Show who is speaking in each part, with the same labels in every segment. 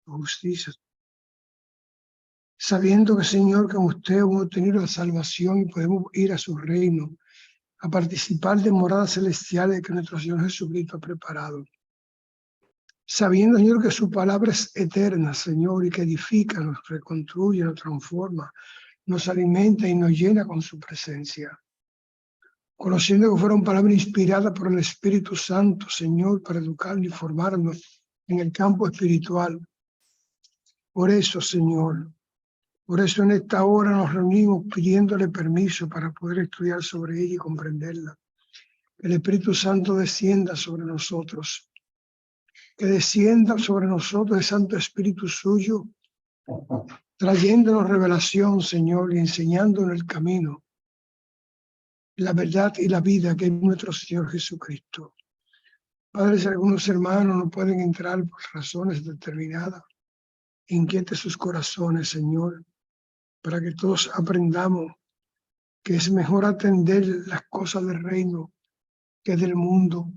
Speaker 1: tu justicia. Sabiendo que, Señor, que usted hemos obtenido la salvación y podemos ir a su reino, a participar de moradas celestiales que nuestro Señor Jesucristo ha preparado. Sabiendo, Señor, que su palabra es eterna, Señor, y que edifica, nos reconstruye, nos transforma, nos alimenta y nos llena con su presencia. Conociendo que fueron palabras inspiradas por el Espíritu Santo, Señor, para educarnos y formarnos en el campo espiritual. Por eso, Señor, por eso en esta hora nos reunimos pidiéndole permiso para poder estudiar sobre ella y comprenderla. Que el Espíritu Santo descienda sobre nosotros. Que descienda sobre nosotros el Santo Espíritu suyo, trayéndonos revelación, Señor, y enseñándonos el camino, la verdad y la vida que es nuestro Señor Jesucristo. Padre, si algunos hermanos no pueden entrar por razones determinadas, inquiete sus corazones, Señor, para que todos aprendamos que es mejor atender las cosas del reino que del mundo,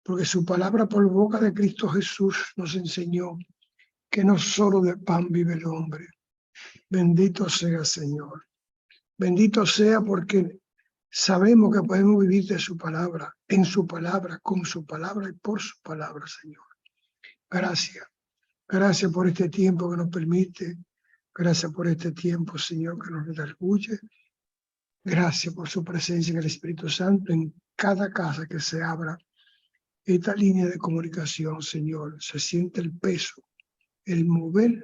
Speaker 1: porque su palabra por boca de Cristo Jesús nos enseñó que no solo de pan vive el hombre. Bendito sea, Señor. Bendito sea porque sabemos que podemos vivir de su palabra, en su palabra, con su palabra y por su palabra, Señor. Gracias. Gracias por este tiempo que nos permite. Gracias por este tiempo, Señor, que nos redarguye. Gracias por su presencia en el Espíritu Santo en cada casa que se abra esta línea de comunicación, Señor. Se siente el peso, el mover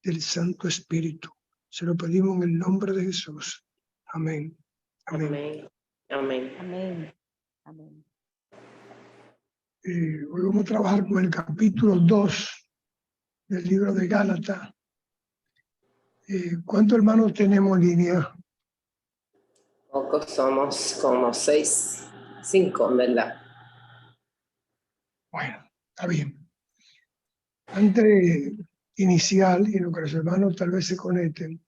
Speaker 1: del Santo Espíritu. Se lo pedimos en el nombre de Jesús. Amén. Amén.
Speaker 2: Amén.
Speaker 3: Amén. Amén.
Speaker 1: Hoy vamos a trabajar con el capítulo 2 del libro de Gálatas. ¿Cuántos hermanos tenemos en línea?
Speaker 2: Pocos, somos como 6, 5, ¿verdad?
Speaker 1: Bueno, está bien. Antes de iniciar, y lo que los hermanos tal vez se conecten,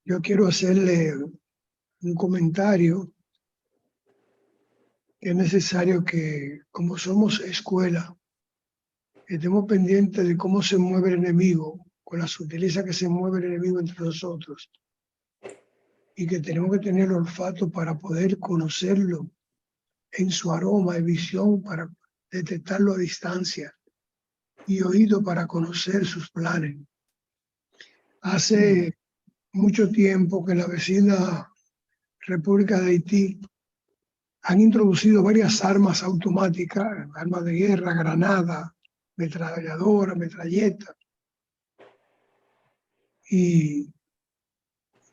Speaker 1: yo quiero hacerle un comentario que es necesario que, como somos escuela, estemos pendientes de cómo se mueve el enemigo, con la sutileza que se mueve el enemigo entre nosotros, y que tenemos que tener el olfato para poder conocerlo en su aroma y visión para detectarlo a distancia, y oído para conocer sus planes. Hace mucho tiempo que la vecina República de Haití han introducido varias armas automáticas, armas de guerra, granadas, metralladoras, metralletas. Y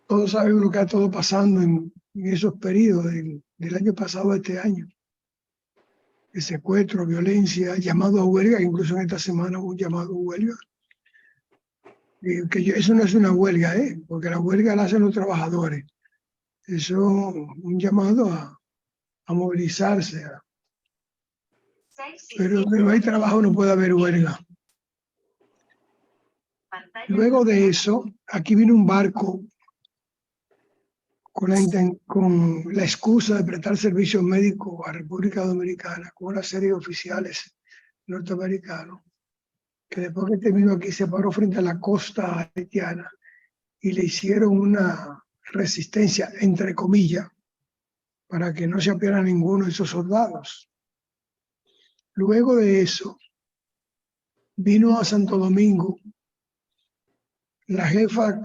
Speaker 1: todos sabemos lo que ha estado pasando en esos periodos del año pasado a este año. El secuestro, violencia, llamado a huelga, incluso en esta semana hubo un llamado a huelga. Eso no es una huelga, porque la huelga la hacen los trabajadores. Eso es un llamado a movilizarse. Pero donde no hay trabajo no puede haber huelga. Luego de eso, aquí vino un barco con la excusa de prestar servicios médicos a República Dominicana, con una serie de oficiales norteamericanos, que después que terminó aquí se paró frente a la costa haitiana y le hicieron una resistencia, entre comillas, para que no se apiara ninguno de esos soldados. Luego de eso, vino a Santo Domingo la jefa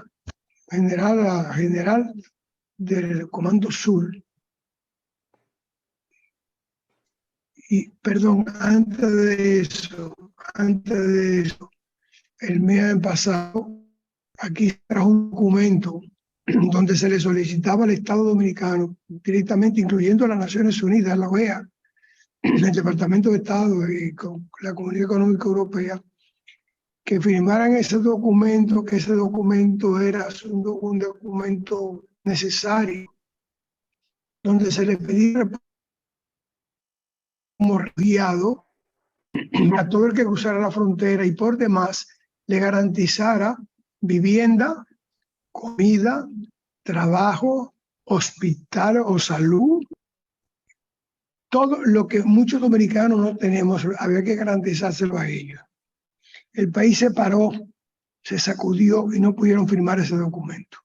Speaker 1: general del Comando Sur. Y, perdón, antes de eso, el mes pasado, aquí trajo un documento donde se le solicitaba al Estado Dominicano, directamente incluyendo a las Naciones Unidas, la OEA, el Departamento de Estado y con la Comunidad Económica Europea, que firmaran ese documento, que ese documento era un documento necesario, donde se le pedía como refugiado a todo el que cruzara la frontera y por demás le garantizara vivienda, comida, trabajo, hospital o salud. Todo lo que muchos dominicanos no tenemos, había que garantizárselo a ellos. El país se paró, se sacudió y no pudieron firmar ese documento.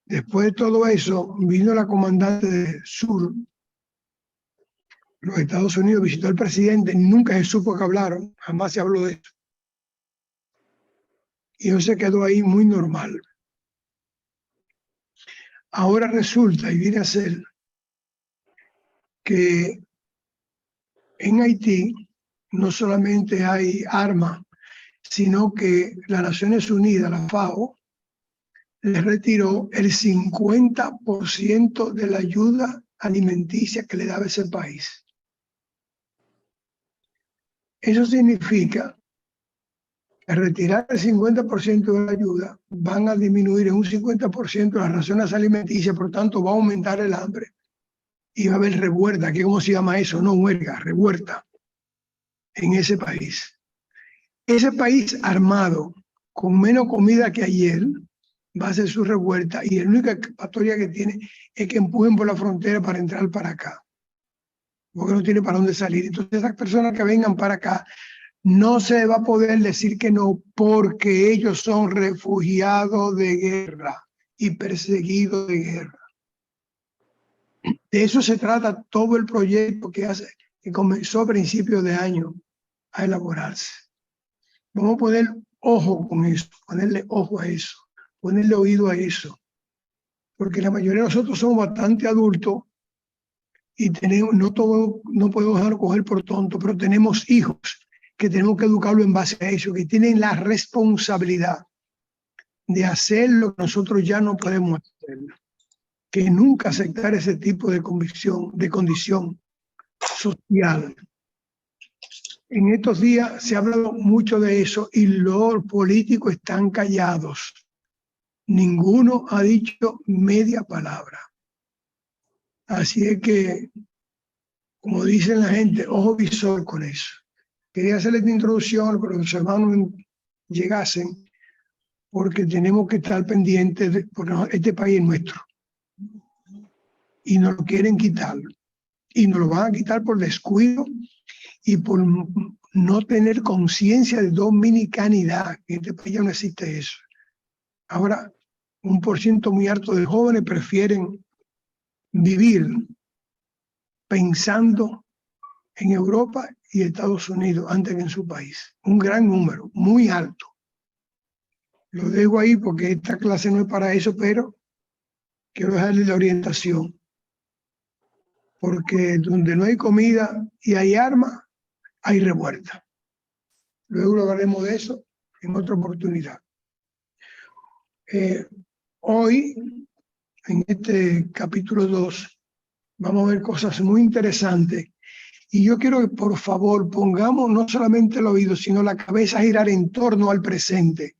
Speaker 1: Después de todo eso, vino la comandante de Sur, los Estados Unidos, visitó al presidente, nunca se supo que hablaron, jamás se habló de eso. Y eso se quedó ahí muy normal. Ahora resulta y viene a ser que en Haití no solamente hay armas, sino que las Naciones Unidas, la FAO, le retiró el 50% de la ayuda alimenticia que le daba ese país. Eso significa que al retirar el 50% de la ayuda, van a disminuir en un 50% las raciones alimenticias, por tanto va a aumentar el hambre y va a haber revuelta, que ¿cómo se llama eso? No huelga, revuelta en ese país. Ese país armado, con menos comida que ayer, va a hacer su revuelta y la única escapatoria que tiene es que empujen por la frontera para entrar para acá, porque no tiene para dónde salir. Entonces esas personas que vengan para acá, no se va a poder decir que no, porque ellos son refugiados de guerra y perseguidos de guerra. De eso se trata todo el proyecto que comenzó a principios de año a elaborarse. Vamos a poner ojo con eso, ponerle ojo a eso, ponerle oído a eso, porque la mayoría de nosotros somos bastante adultos y no podemos dejarlo coger por tonto, pero tenemos hijos que tenemos que educarlo en base a eso, que tienen la responsabilidad de hacer lo que nosotros ya no podemos hacer, que nunca aceptar ese tipo de condición social. En estos días se ha hablado mucho de eso y los políticos están callados. Ninguno ha dicho media palabra. Así es que, como dicen la gente, ojo visor con eso. Quería hacerles esta introducción para que los hermanos llegasen, porque tenemos que estar pendientes, porque este país es nuestro. Y nos lo quieren quitar. Y nos lo van a quitar por descuido y por no tener conciencia de dominicanidad. En este país ya no existe eso. Ahora, 1% muy alto de jóvenes prefieren vivir pensando en Europa y Estados Unidos antes que en su país. Un gran número, muy alto. Lo dejo ahí porque esta clase no es para eso, pero quiero dejarles la orientación. Porque donde no hay comida y hay armas, hay revuelta. Luego hablaremos de eso en otra oportunidad. Hoy, en este capítulo 2, vamos a ver cosas muy interesantes. Y yo quiero que por favor pongamos no solamente el oído, sino la cabeza a girar en torno al presente.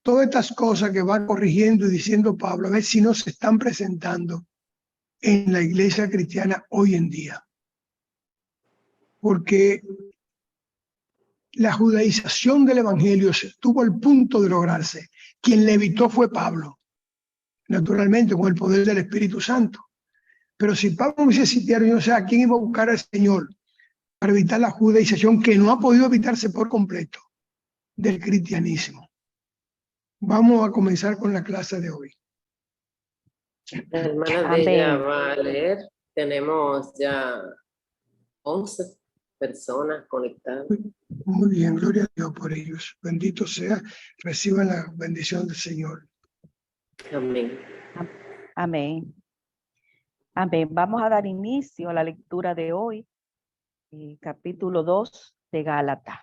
Speaker 1: Todas estas cosas que va corrigiendo y diciendo Pablo, a ver si no se están presentando en la iglesia cristiana hoy en día. Porque la judaización del evangelio estuvo al punto de lograrse. Quien le evitó fue Pablo, naturalmente con el poder del Espíritu Santo. Pero si Pablo hubiese sitiado, yo no sé a quién iba a buscar al Señor para evitar la judaización que no ha podido evitarse por completo del cristianismo. Vamos a comenzar con la clase de hoy.
Speaker 2: La hermana de ella va a leer. Tenemos ya 11 personas conectadas.
Speaker 1: Muy bien, gloria a Dios por ellos. Bendito sea, reciban la bendición del Señor.
Speaker 2: Amén.
Speaker 3: Amén. Amén. Vamos a dar inicio a la lectura de hoy, capítulo 2 de Gálatas.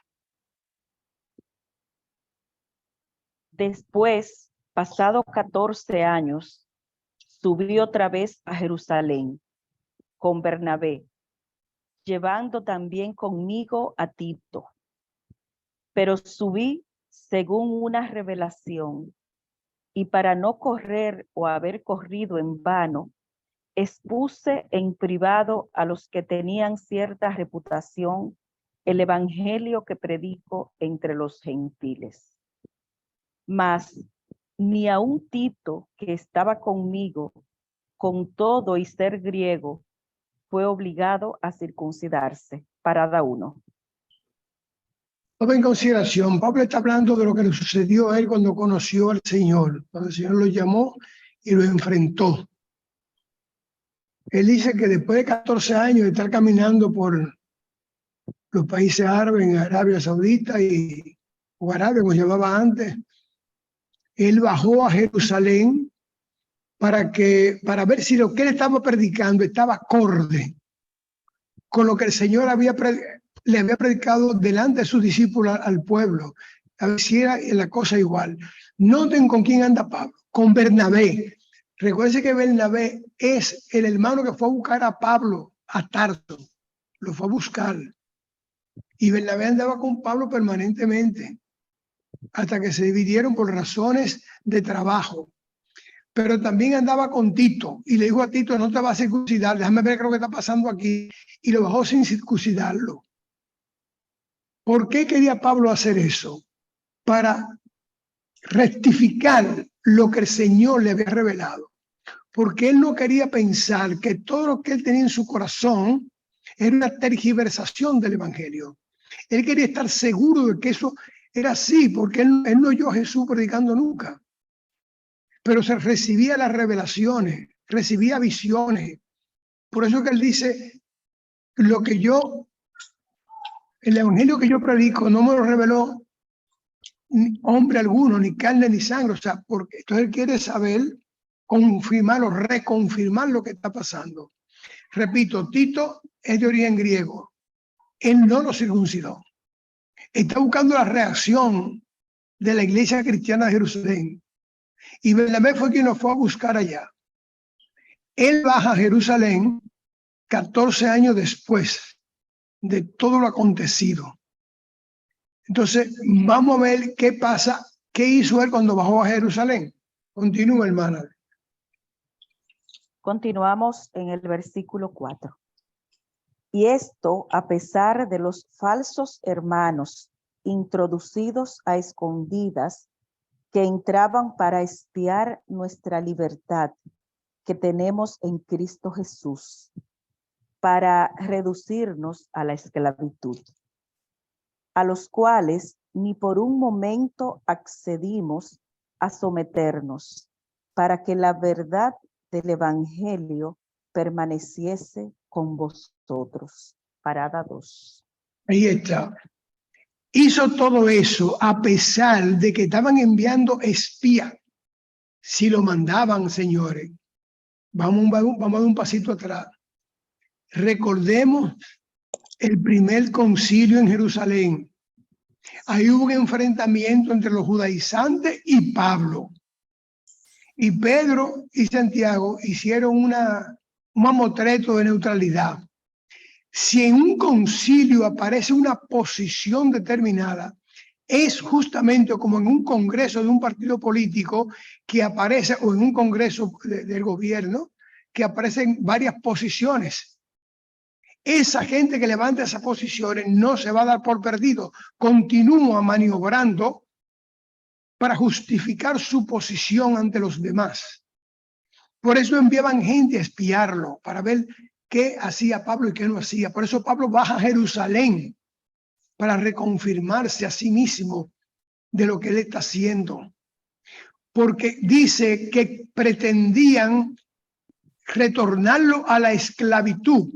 Speaker 3: Después, pasados 14 años, subí otra vez a Jerusalén con Bernabé, llevando también conmigo a Tito. Pero subí según una revelación, y para no correr o haber corrido en vano, expuse en privado a los que tenían cierta reputación el evangelio que predico entre los gentiles. Mas ni aun Tito, que estaba conmigo, con todo y ser griego, fue obligado a circuncidarse para cada uno.
Speaker 1: Toma en consideración, Pablo está hablando de lo que le sucedió a él cuando conoció al Señor, cuando el Señor lo llamó y lo enfrentó. Él dice que después de 14 años de estar caminando por los países árabes, en Arabia Saudita o Arabia, como se llamaba antes, él bajó a Jerusalén para ver si lo que él estaba predicando estaba acorde con lo que el Señor le había predicado delante de sus discípulos al pueblo, a ver si era la cosa igual. Noten con quién anda Pablo, con Bernabé. Recuerden que Bernabé es el hermano que fue a buscar a Pablo a Tarso, lo fue a buscar. Y Bernabé andaba con Pablo permanentemente, hasta que se dividieron por razones de trabajo. Pero también andaba con Tito y le dijo a Tito, no te vas a circuncidar, déjame ver qué es lo que está pasando aquí. Y lo bajó sin circuncidarlo. ¿Por qué quería Pablo hacer eso? Para rectificar lo que el Señor le había revelado. Porque él no quería pensar que todo lo que él tenía en su corazón era una tergiversación del Evangelio. Él quería estar seguro de que eso era así, porque él no oyó a Jesús predicando nunca. Pero se recibía las revelaciones, recibía visiones. Por eso que él dice, el evangelio que yo predico no me lo reveló hombre alguno, ni carne ni sangre. O sea, porque entonces él quiere saber, confirmarlo, reconfirmar lo que está pasando. Repito, Tito es de origen griego. Él no lo circuncidó. Está buscando la reacción de la iglesia cristiana de Jerusalén. Y Bernabé fue quien lo fue a buscar allá. Él baja a Jerusalén 14 años después de todo lo acontecido. Entonces, vamos a ver qué pasa, qué hizo él cuando bajó a Jerusalén. Continúa, hermana.
Speaker 3: Continuamos en el versículo 4. Y esto a pesar de los falsos hermanos introducidos a escondidas que entraban para espiar nuestra libertad que tenemos en Cristo Jesús, para reducirnos a la esclavitud, a los cuales ni por un momento accedimos a someternos, para que la verdad del Evangelio permaneciese con vosotros. Parada 2.
Speaker 1: Ahí está. Hizo todo eso a pesar de que estaban enviando espías. Si lo mandaban, señores. Vamos a dar un pasito atrás. Recordemos el primer concilio en Jerusalén. Ahí hubo un enfrentamiento entre los judaizantes y Pablo. Y Pedro y Santiago hicieron un mamotreto de neutralidad. Si en un concilio aparece una posición determinada, es justamente como en un congreso de un partido político que aparece, o en un congreso del gobierno, que aparecen varias posiciones. Esa gente que levanta esas posiciones no se va a dar por perdido, continúa maniobrando para justificar su posición ante los demás. Por eso enviaban gente a espiarlo, para ver qué hacía Pablo y qué no hacía. Por eso Pablo baja a Jerusalén para reconfirmarse a sí mismo de lo que él está haciendo. Porque dice que pretendían retornarlo a la esclavitud.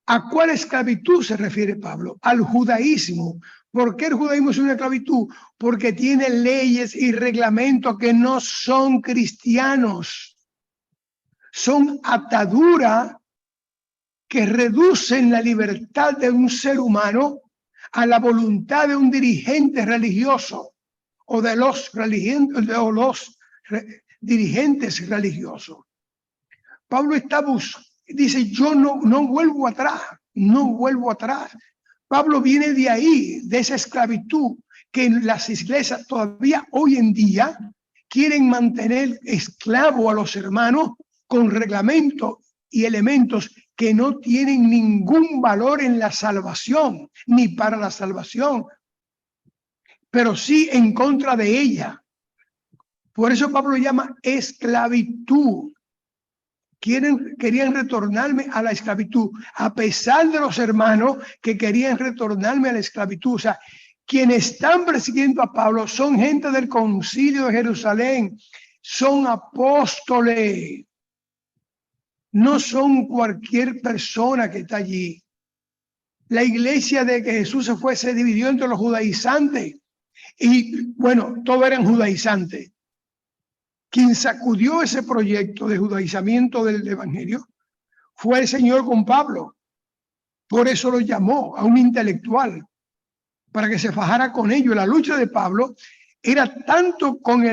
Speaker 1: ¿A cuál esclavitud se refiere Pablo? Al judaísmo. ¿Por qué el judaísmo es una esclavitud? Porque tiene leyes y reglamentos que no son cristianos. Son ataduras que reducen la libertad de un ser humano a la voluntad de un dirigente religioso o de los dirigentes religiosos. Pablo dice, yo no vuelvo atrás, no vuelvo atrás. Pablo viene de ahí, de esa esclavitud que las iglesias todavía hoy en día quieren mantener esclavo a los hermanos con reglamentos y elementos que no tienen ningún valor en la salvación, ni para la salvación, pero sí en contra de ella. Por eso Pablo llama esclavitud. Querían retornarme a la esclavitud, a pesar de los hermanos que querían retornarme a la esclavitud. O sea, quienes están persiguiendo a Pablo son gente del concilio de Jerusalén, son apóstoles, no son cualquier persona que está allí. La iglesia de que Jesús se fue se dividió entre los judaizantes y bueno, todos eran judaizantes. Quien sacudió ese proyecto de judaizamiento del evangelio fue el Señor con Pablo. Por eso lo llamó a un intelectual, para que se fajara con ellos. La lucha de Pablo era tanto con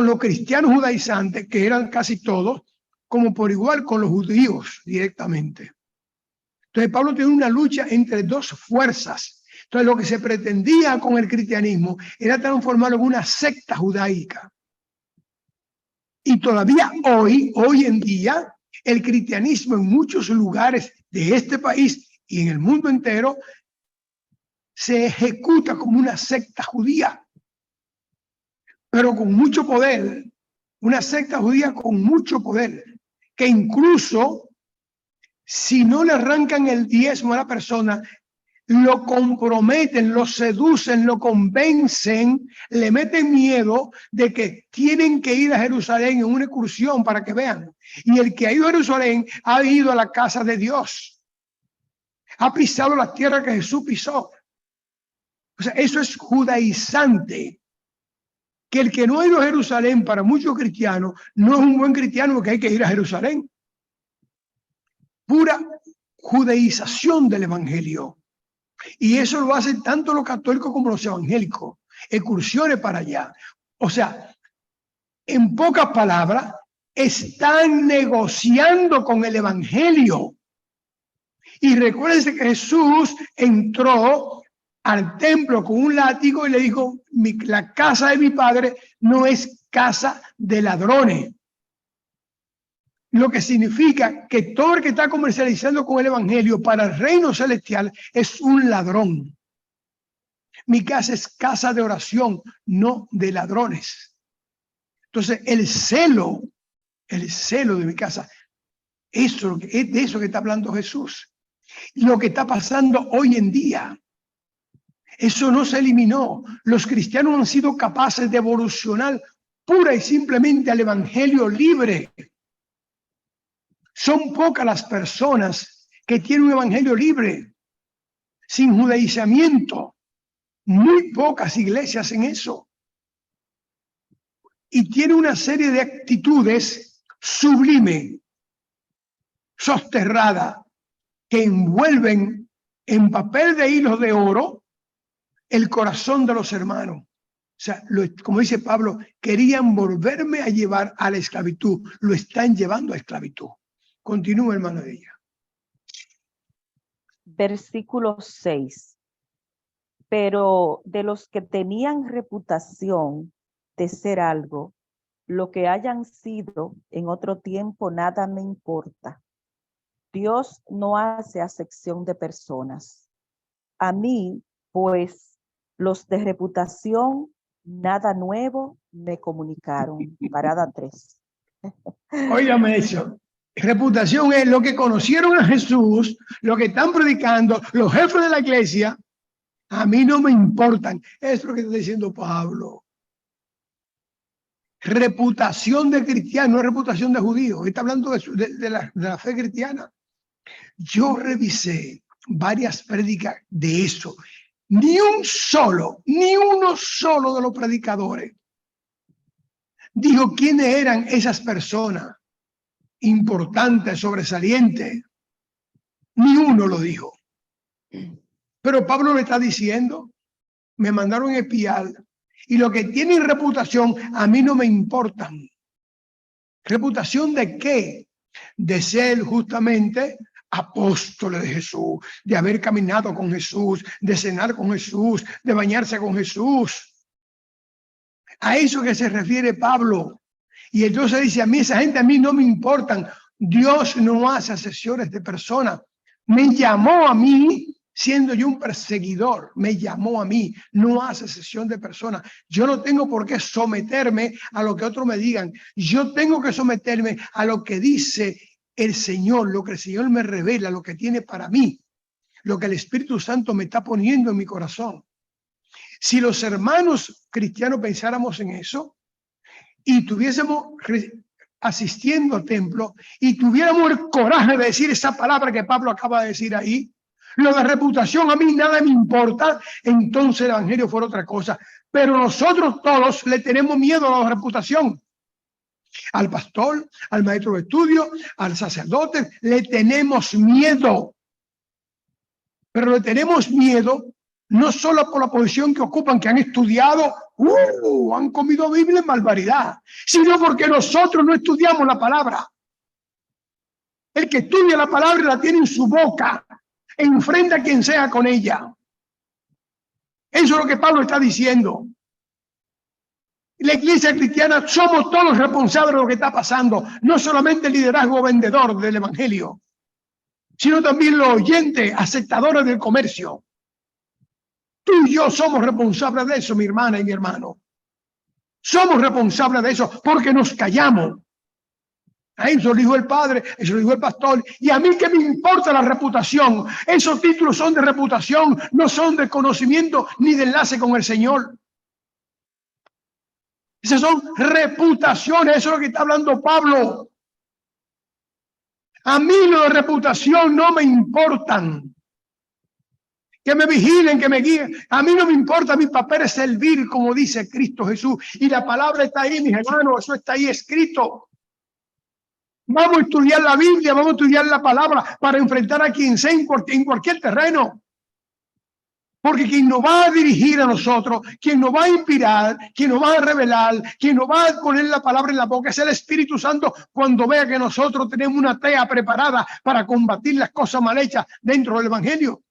Speaker 1: los cristianos judaizantes, que eran casi todos, como por igual con los judíos directamente. Entonces Pablo tiene una lucha entre dos fuerzas. Entonces lo que se pretendía con el cristianismo era transformarlo en una secta judaica. Y todavía hoy en día, el cristianismo en muchos lugares de este país y en el mundo entero se ejecuta como una secta judía, pero con mucho poder, una secta judía con mucho poder, que incluso si no le arrancan el diezmo a la persona, lo comprometen, lo seducen, lo convencen, le meten miedo de que tienen que ir a Jerusalén en una excursión para que vean. Y el que ha ido a Jerusalén ha ido a la casa de Dios, ha pisado la tierra que Jesús pisó. O sea, eso es judaizante. Que el que no ha ido a Jerusalén, para muchos cristianos, no es un buen cristiano, porque hay que ir a Jerusalén. Pura judaización del evangelio. Y eso lo hacen tanto los católicos como los evangélicos. Excursiones para allá. O sea, en pocas palabras, están negociando con el evangelio. Y recuérdense que Jesús entró al templo con un látigo y le dijo: la casa de mi padre no es casa de ladrones. Lo que significa que todo el que está comercializando con el evangelio para el reino celestial es un ladrón. Mi casa es casa de oración, no de ladrones. Entonces el celo de mi casa, eso es de eso que está hablando Jesús. Lo que está pasando hoy en día, eso no se eliminó. Los cristianos han sido capaces de evolucionar pura y simplemente al evangelio libre. Son pocas las personas que tienen un evangelio libre, sin judaizamiento. Muy pocas iglesias en eso. Y tiene una serie de actitudes sublimes, soterradas, que envuelven en papel de hilos de oro el corazón de los hermanos. O sea, como dice Pablo, querían volverme a llevar a la esclavitud. Lo están llevando a esclavitud. Continúa, hermano de ella.
Speaker 3: Versículo 6. Pero de los que tenían reputación de ser algo, lo que hayan sido en otro tiempo, nada me importa. Dios no hace acepción de personas. A mí, pues, los de reputación, nada nuevo me comunicaron. Parada 3.
Speaker 1: Óigame eso. Reputación es lo que conocieron a Jesús, lo que están predicando, los jefes de la iglesia. A mí no me importan. Es lo que está diciendo Pablo. Reputación de cristiano, no es reputación de judío. Está hablando de la fe cristiana. Yo revisé varias prédicas de eso. Ni uno solo de los predicadores dijo quiénes eran esas personas importantes, sobresalientes. Ni uno lo dijo. Pero Pablo le está diciendo: me mandaron espiar, y lo que tienen reputación a mí no me importan. ¿Reputación de qué? De ser justamente apóstoles de Jesús, de haber caminado con Jesús, de cenar con Jesús, de bañarse con Jesús. A eso que se refiere Pablo. Y entonces dice: a mí esa gente a mí no me importan. Dios no hace acepciones de personas. Me llamó a mí siendo yo un perseguidor. Me llamó a mí. No hace acepción de personas. Yo no tengo por qué someterme a lo que otros me digan. Yo tengo que someterme a lo que dice el Señor, lo que el Señor me revela, lo que tiene para mí, lo que el Espíritu Santo me está poniendo en mi corazón. Si los hermanos cristianos pensáramos en eso y tuviésemos asistiendo al templo y tuviéramos el coraje de decir esa palabra que Pablo acaba de decir ahí, lo de reputación a mí nada me importa, entonces el evangelio fuera otra cosa. Pero nosotros todos le tenemos miedo a la reputación. Al pastor, al maestro de estudio, al sacerdote, le tenemos miedo. Pero le tenemos miedo no solo por la posición que ocupan, que han estudiado, han comido Biblia en barbaridad, sino porque nosotros no estudiamos la palabra. El que estudia la palabra la tiene en su boca, enfrenta a quien sea con ella. Eso es lo que Pablo está diciendo. La iglesia cristiana somos todos responsables de lo que está pasando, no solamente el liderazgo vendedor del evangelio, sino también los oyentes, aceptadores del comercio. Tú y yo somos responsables de eso, mi hermana y mi hermano. Somos responsables de eso porque nos callamos. Eso lo dijo el padre, eso lo dijo el pastor. Y a mí que me importa la reputación. Esos títulos son de reputación, no son de conocimiento ni de enlace con el Señor. Esas son reputaciones, eso es lo que está hablando Pablo. A mí lo de reputación no me importan. Que me vigilen, que me guíen. A mí no me importa, mi papel es servir, como dice Cristo Jesús. Y la palabra está ahí, mis hermanos, eso está ahí escrito. Vamos a estudiar la Biblia, vamos a estudiar la palabra para enfrentar a quien sea en cualquier terreno. Porque quien nos va a dirigir a nosotros, quien nos va a inspirar, quien nos va a revelar, quien nos va a poner la palabra en la boca es el Espíritu Santo cuando vea que nosotros tenemos una tea preparada para combatir las cosas mal hechas dentro del Evangelio.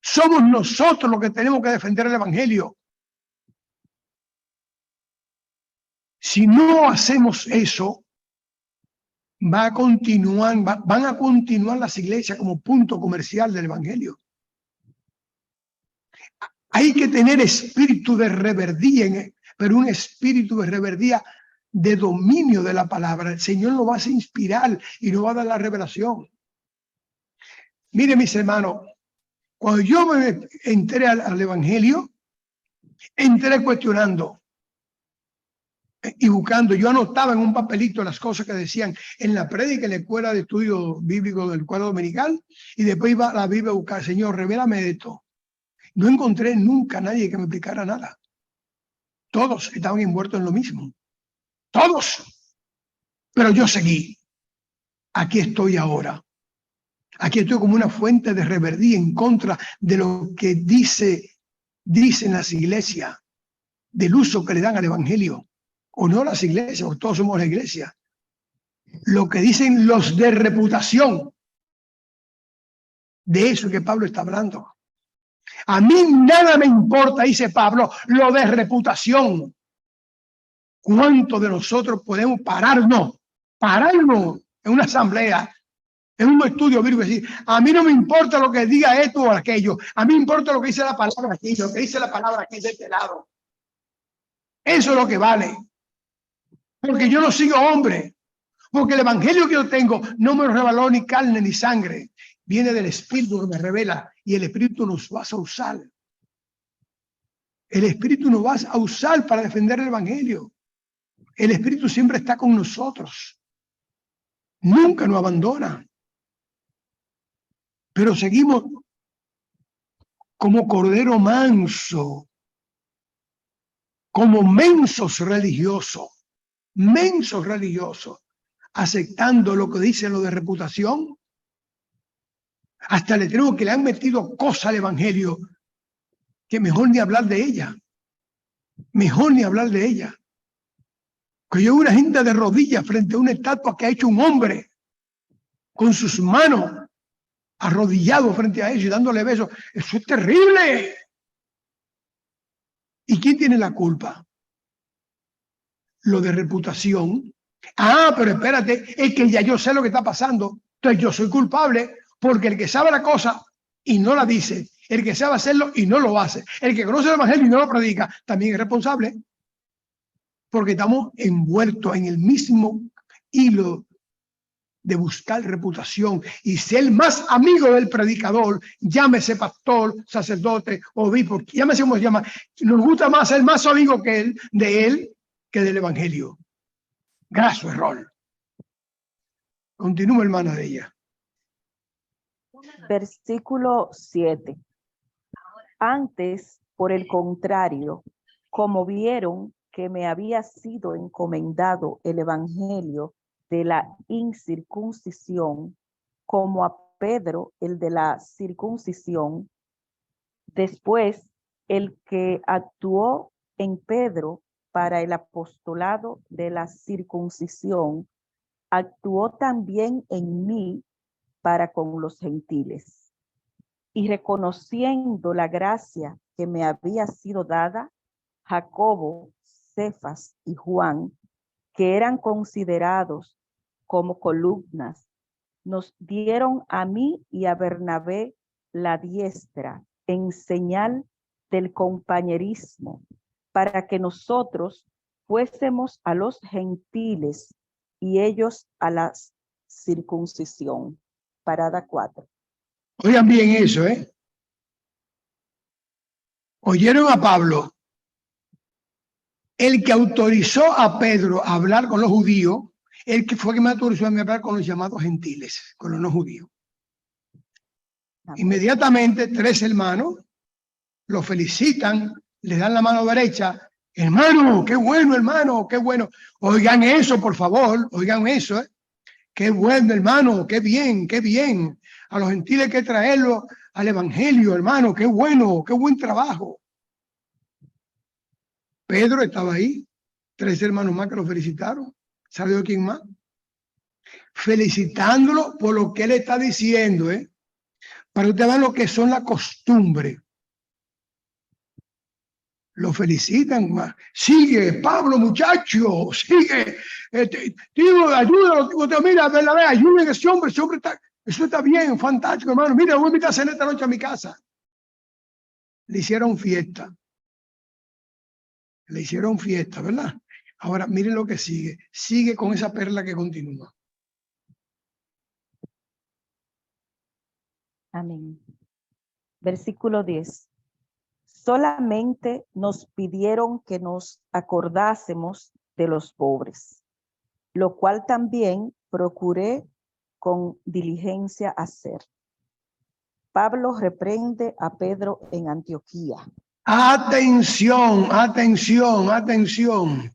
Speaker 1: Somos nosotros los que tenemos que defender el Evangelio. Si no hacemos eso, van a continuar las iglesias como punto comercial del Evangelio. Hay que tener espíritu de reverdía, pero un espíritu de reverdía de dominio de la palabra. El Señor nos va a inspirar y nos va a dar la revelación. Miren, mis hermanos, cuando yo me entré al Evangelio, entré cuestionando y buscando. Yo anotaba en un papelito las cosas que decían en la prédica, en la escuela de estudio bíblico del cuadro dominical, y después iba a la Biblia a buscar, Señor, revélame de esto. No encontré nunca a nadie que me explicara nada. Todos estaban envueltos en lo mismo. Todos. Pero yo seguí. Aquí estoy ahora. Aquí estoy como una fuente de reverdía en contra de lo que dicen las iglesias, del uso que le dan al Evangelio. O no las iglesias, porque todos somos la iglesia. Lo que dicen los de reputación. De eso que Pablo está hablando. A mí nada me importa, dice Pablo, lo de reputación. ¿Cuántos de nosotros podemos pararnos en una asamblea, en un estudio bíblico y decir, a mí no me importa lo que diga esto o aquello, a mí me importa lo que dice la palabra aquí, lo que dice la palabra aquí de este lado? Eso es lo que vale. Porque yo no sigo hombre. Porque el evangelio que yo tengo no me reveló ni carne ni sangre. Viene del Espíritu que me revela y el Espíritu nos va a usar. El Espíritu nos va a usar para defender el evangelio. El Espíritu siempre está con nosotros. Nunca nos abandona. Pero seguimos como cordero manso, como mensos religiosos, aceptando lo que dice lo de reputación. Hasta le tenemos que le han metido cosas al evangelio que mejor ni hablar de ella. Mejor ni hablar de ella. Que yo veo una gente de rodillas frente a una estatua que ha hecho un hombre con sus manos arrodillado frente a ellos y dándole besos. Eso es terrible. ¿Y quién tiene la culpa? Lo de reputación. Ah, pero espérate, es que ya yo sé lo que está pasando. Entonces yo soy culpable porque el que sabe la cosa y no la dice, el que sabe hacerlo y no lo hace, el que conoce el evangelio y no lo predica, también es responsable. Porque estamos envueltos en el mismo hilo de buscar reputación y ser más amigo del predicador, llámese pastor, sacerdote, obispo, llámese como se llama, nos gusta más ser más amigo que él que del evangelio. Graso error. Continúa, hermana de ella.
Speaker 3: Versículo 7. Antes, por el contrario, como vieron que me había sido encomendado el evangelio de la incircuncisión, como a Pedro el de la circuncisión, después el que actuó en Pedro para el apostolado de la circuncisión, actuó también en mí para con los gentiles. Y reconociendo la gracia que me había sido dada, Jacobo, Cefas y Juan, que eran considerados como columnas, nos dieron a mí y a Bernabé la diestra en señal del compañerismo, para que nosotros fuésemos a los gentiles y ellos a la circuncisión. Parada 4.
Speaker 1: Oigan bien eso, ¿eh? Oyeron a Pablo, el que autorizó a Pedro a hablar con los judíos, el que fue que me autorizó a mí a hablar con los llamados gentiles, con los no judíos. Inmediatamente 3 hermanos lo felicitan, le dan la mano derecha. Hermano, qué bueno, hermano, qué bueno. Oigan eso, por favor, oigan eso, ¿eh? Qué bueno, hermano, qué bien, qué bien. A los gentiles hay que traerlo al evangelio, hermano, qué bueno, qué buen trabajo. Pedro estaba ahí, 3 hermanos más que lo felicitaron. ¿Sabe de quién más? Felicitándolo por lo que él está diciendo, ¿eh? Para que usted vean lo que son las costumbres. Lo felicitan más. Sigue, Pablo, muchacho, sigue. Tío, ayúdalo, tío, mira, ayuden a ese hombre está, eso está bien, fantástico, hermano. Mira, voy a invitar a cenar esta noche a mi casa. Le hicieron fiesta. Le hicieron fiesta, ¿verdad? Ahora, miren lo que sigue. Sigue con esa perla que continúa.
Speaker 3: Amén. Versículo 10. Solamente nos pidieron que nos acordásemos de los pobres, lo cual también procuré con diligencia hacer. Pablo reprende a Pedro en Antioquía.
Speaker 1: Atención, atención, atención.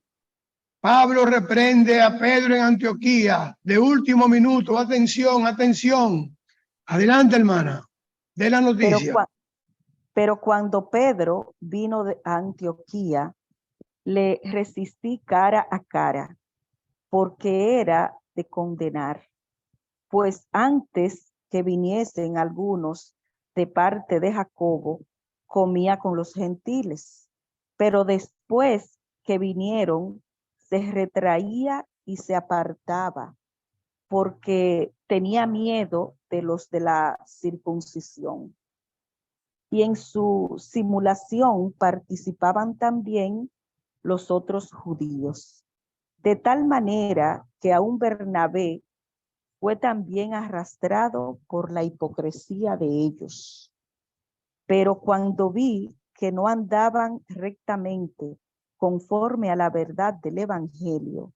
Speaker 1: Pablo reprende a Pedro en Antioquía. De último minuto, atención, atención. Adelante, hermana. De la noticia.
Speaker 3: Pero cuando Pedro vino de Antioquía, le resistí cara a cara, porque era de condenar. Pues antes que viniesen algunos de parte de Jacobo, comía con los gentiles. Pero después que vinieron, se retraía y se apartaba, porque tenía miedo de los de la circuncisión. Y en su simulación participaban también los otros judíos. De tal manera que aún Bernabé fue también arrastrado por la hipocresía de ellos. Pero cuando vi que no andaban rectamente conforme a la verdad del evangelio,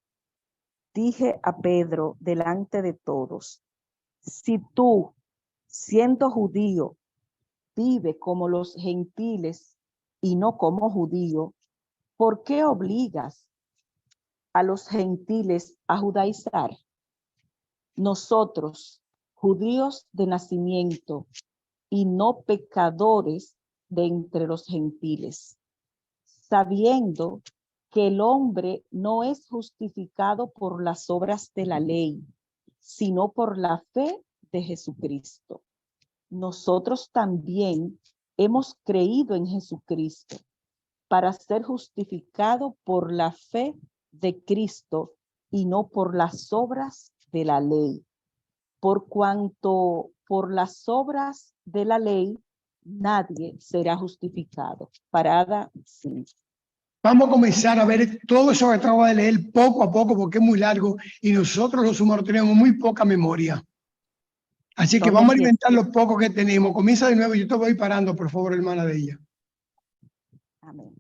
Speaker 3: dije a Pedro delante de todos: si tú, siendo judío, vive como los gentiles y no como judío, ¿por qué obligas a los gentiles a judaizar? Nosotros, judíos de nacimiento y no pecadores de entre los gentiles, sabiendo que el hombre no es justificado por las obras de la ley, sino por la fe de Jesucristo. Nosotros también hemos creído en Jesucristo para ser justificado por la fe de Cristo y no por las obras de la ley. Por cuanto por las obras de la ley nadie será justificado. Parada 5.
Speaker 1: Vamos a comenzar a ver todo eso que acabo de leer poco a poco porque es muy largo y nosotros los humanos tenemos muy poca memoria. Así que vamos a alimentar lo poco que tenemos. Comienza de nuevo, yo te voy parando, por favor, hermana de ella.
Speaker 3: Amén.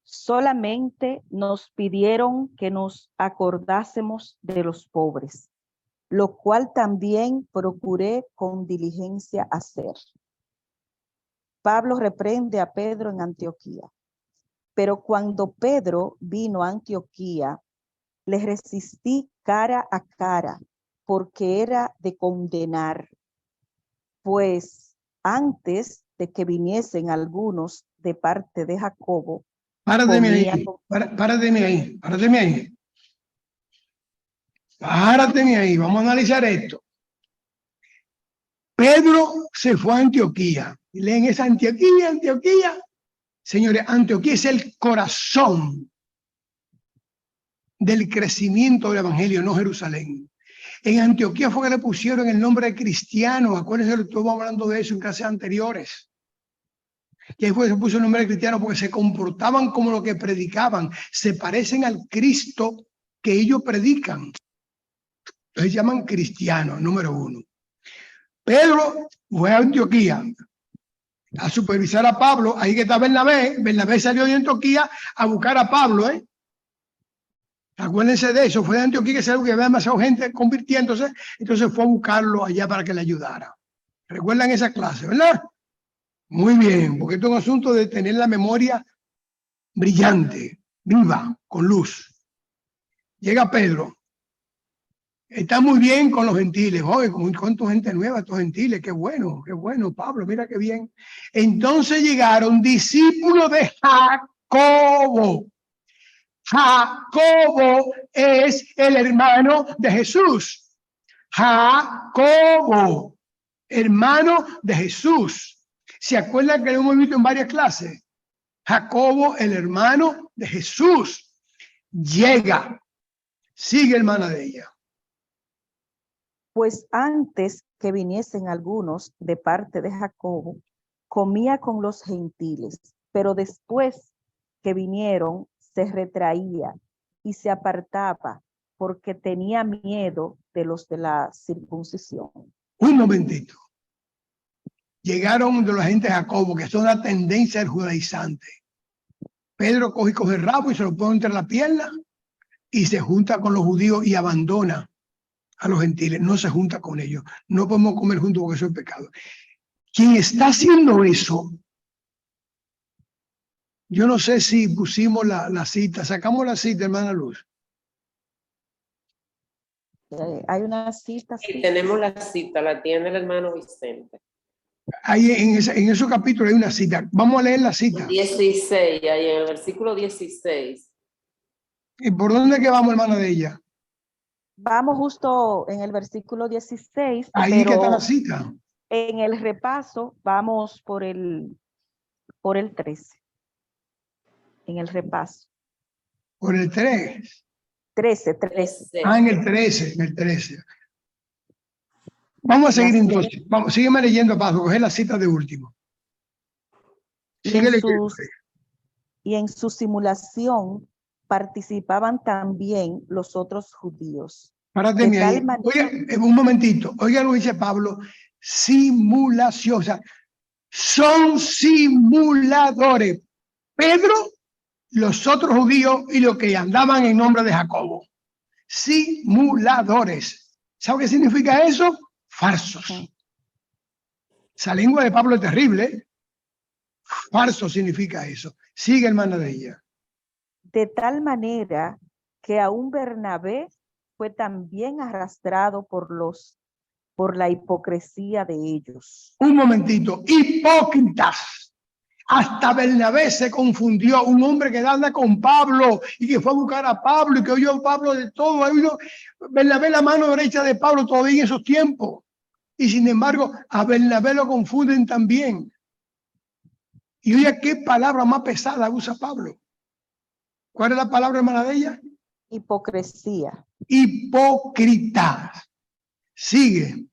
Speaker 3: Solamente nos pidieron que nos acordásemos de los pobres, lo cual también procuré con diligencia hacer. Pablo reprende a Pedro en Antioquía. Pero cuando Pedro vino a Antioquía, le resistí cara a cara, porque era de condenar. Pues antes de que viniesen algunos de parte de Jacobo,
Speaker 1: Párateme ahí, párateme ahí, párateme ahí. Párateme ahí, vamos a analizar esto. Pedro se fue a Antioquía. Y leen esa Antioquía, Antioquía. Señores, Antioquía es el corazón del crecimiento del evangelio, no Jerusalén. En Antioquía fue que le pusieron el nombre de cristiano. Acuérdense que estuvimos hablando de eso en clases anteriores. Y ahí fue que se puso el nombre de cristiano porque se comportaban como lo que predicaban. Se parecen al Cristo que ellos predican. Entonces se llaman cristianos, número uno. Pedro fue a Antioquía a supervisar a Pablo. Ahí que está Bernabé. Bernabé salió de Antioquía a buscar a Pablo, Acuérdense de eso, fue de Antioquía, que es algo que había demasiada gente convirtiéndose, entonces fue a buscarlo allá para que le ayudara. ¿Recuerdan esa clase, verdad? Muy bien, porque esto es un asunto de tener la memoria brillante, viva, con luz. Llega Pedro, está muy bien con los gentiles, oye, con tu gente nueva, estos gentiles, qué bueno, Pablo, mira qué bien. Entonces llegaron discípulos de Jacobo. Jacobo es el hermano de Jesús. Jacobo, hermano de Jesús. ¿Se acuerdan que lo hemos visto en varias clases? Jacobo, el hermano de Jesús, llega. Sigue, hermana de ella.
Speaker 3: Pues antes que viniesen algunos de parte de Jacobo, comía con los gentiles, pero después que vinieron, se retraía y se apartaba porque tenía miedo de los de la circuncisión.
Speaker 1: Un momentito. Llegaron de la gente de Jacobo, que son la tendencia del judaizante. Pedro coge el rabo y se lo pone entre la pierna y se junta con los judíos y abandona a los gentiles, no se junta con ellos. No podemos comer juntos porque eso es pecado. Quien está haciendo eso, yo no sé si pusimos la cita, sacamos la cita, hermana Luz.
Speaker 3: Hay una cita.
Speaker 2: Sí, tenemos la cita, la tiene el hermano Vicente.
Speaker 1: Ahí en ese capítulo hay una cita. Vamos a leer la cita.
Speaker 2: 16, ahí en el versículo 16.
Speaker 1: ¿Y por dónde que vamos, hermana de ella?
Speaker 3: Vamos justo en el versículo 16.
Speaker 1: Ahí que está la cita.
Speaker 3: En el repaso vamos por el 13. En el repaso.
Speaker 1: Por el 3.
Speaker 3: 13.
Speaker 1: Ah, en el 13. Vamos a seguir entonces. Vamos, sígueme leyendo para coger la cita de último.
Speaker 3: Y en su simulación participaban también los otros judíos.
Speaker 1: Párate ahí. Oiga, un momentito. Oiga lo dice Pablo. Simulación. O sea, son simuladores. Pedro, los otros judíos y los que andaban en nombre de Jacobo. Simuladores. ¿Sabe qué significa eso? Falsos. Esa lengua de Pablo es terrible. Falso significa eso. Sigue, hermana de ella.
Speaker 3: De tal manera que aún Bernabé fue también arrastrado por la hipocresía de ellos.
Speaker 1: Un momentito. Hipócritas. Hasta Bernabé se confundió, un hombre que anda con Pablo y que fue a buscar a Pablo y que oyó a Pablo de todo. Bernabé la mano derecha de Pablo todavía en esos tiempos. Y sin embargo, a Bernabé lo confunden también. Y oye, ¿qué palabra más pesada usa Pablo? ¿Cuál es la palabra, hermana de ella?
Speaker 3: Hipocresía.
Speaker 1: Hipócritas. Sigue.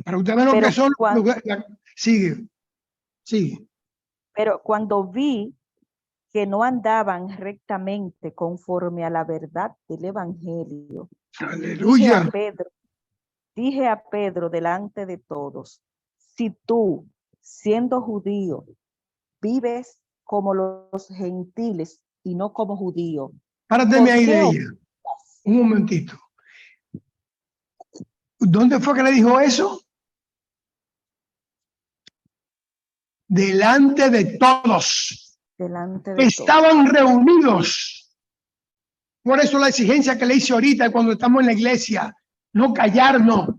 Speaker 1: Para usted ver lo que son. Sigue.
Speaker 3: Pero cuando vi que no andaban rectamente conforme a la verdad del evangelio.
Speaker 1: Aleluya.
Speaker 3: Dije a Pedro delante de todos, si tú, siendo judío, vives como los gentiles y no como judío.
Speaker 1: Párate ahí
Speaker 3: ¿por
Speaker 1: de
Speaker 3: qué
Speaker 1: ella. Un momentito. ¿Dónde fue que le dijo eso? Delante de todos.
Speaker 3: delante de
Speaker 1: Estaban reunidos. Por eso la exigencia que le hice ahorita cuando estamos en la iglesia, no callarnos.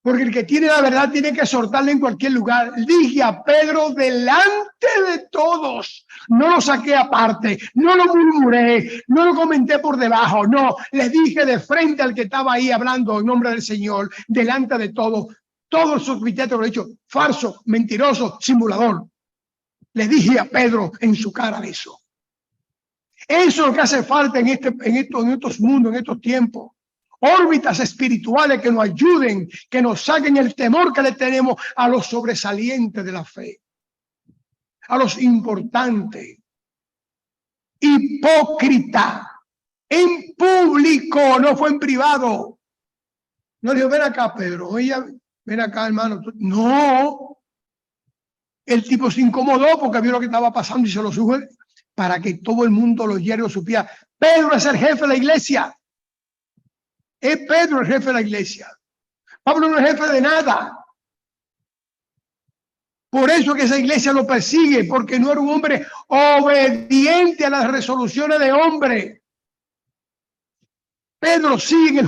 Speaker 1: Porque el que tiene la verdad tiene que soltarla en cualquier lugar. Dije a Pedro delante de todos. No lo saqué aparte, no lo murmuré, no lo comenté por debajo. No, le dije de frente al que estaba ahí hablando en nombre del Señor, delante de todos. Todo el subcriteto lo he dicho, falso, mentiroso, simulador. Le dije a Pedro en su cara eso. Eso es lo que hace falta en estos mundos, en estos tiempos. Órbitas espirituales que nos ayuden, que nos saquen el temor que le tenemos a los sobresalientes de la fe, a los importantes. Hipócrita, en público, no fue en privado. No dijo, ven acá, Pedro, oye, ven acá, hermano. No, el tipo se incomodó porque vio lo que estaba pasando y se lo sube para que todo el mundo, los diarios, supiera. Pedro es el jefe de la iglesia. Es Pedro el jefe de la iglesia. Pablo no es jefe de nada. Por eso que esa iglesia lo persigue, porque no era un hombre obediente a las resoluciones de hombre. Pedro sigue en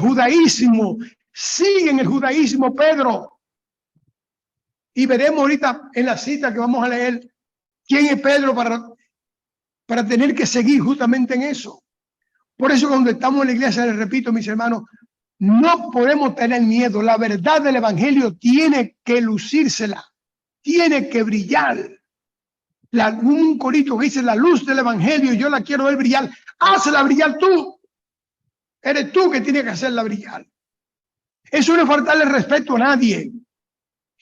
Speaker 1: el judaísmo, Pedro. Y veremos ahorita en la cita que vamos a leer quién es Pedro para tener que seguir justamente en eso. Por eso cuando estamos en la iglesia, les repito, mis hermanos, no podemos tener miedo. La verdad del evangelio tiene que lucírsela, tiene que brillar. Un corito que dice la luz del evangelio, yo la quiero ver brillar. Hazla brillar tú. Eres tú que tienes que hacerla brillar. Eso no es faltarle respeto a nadie.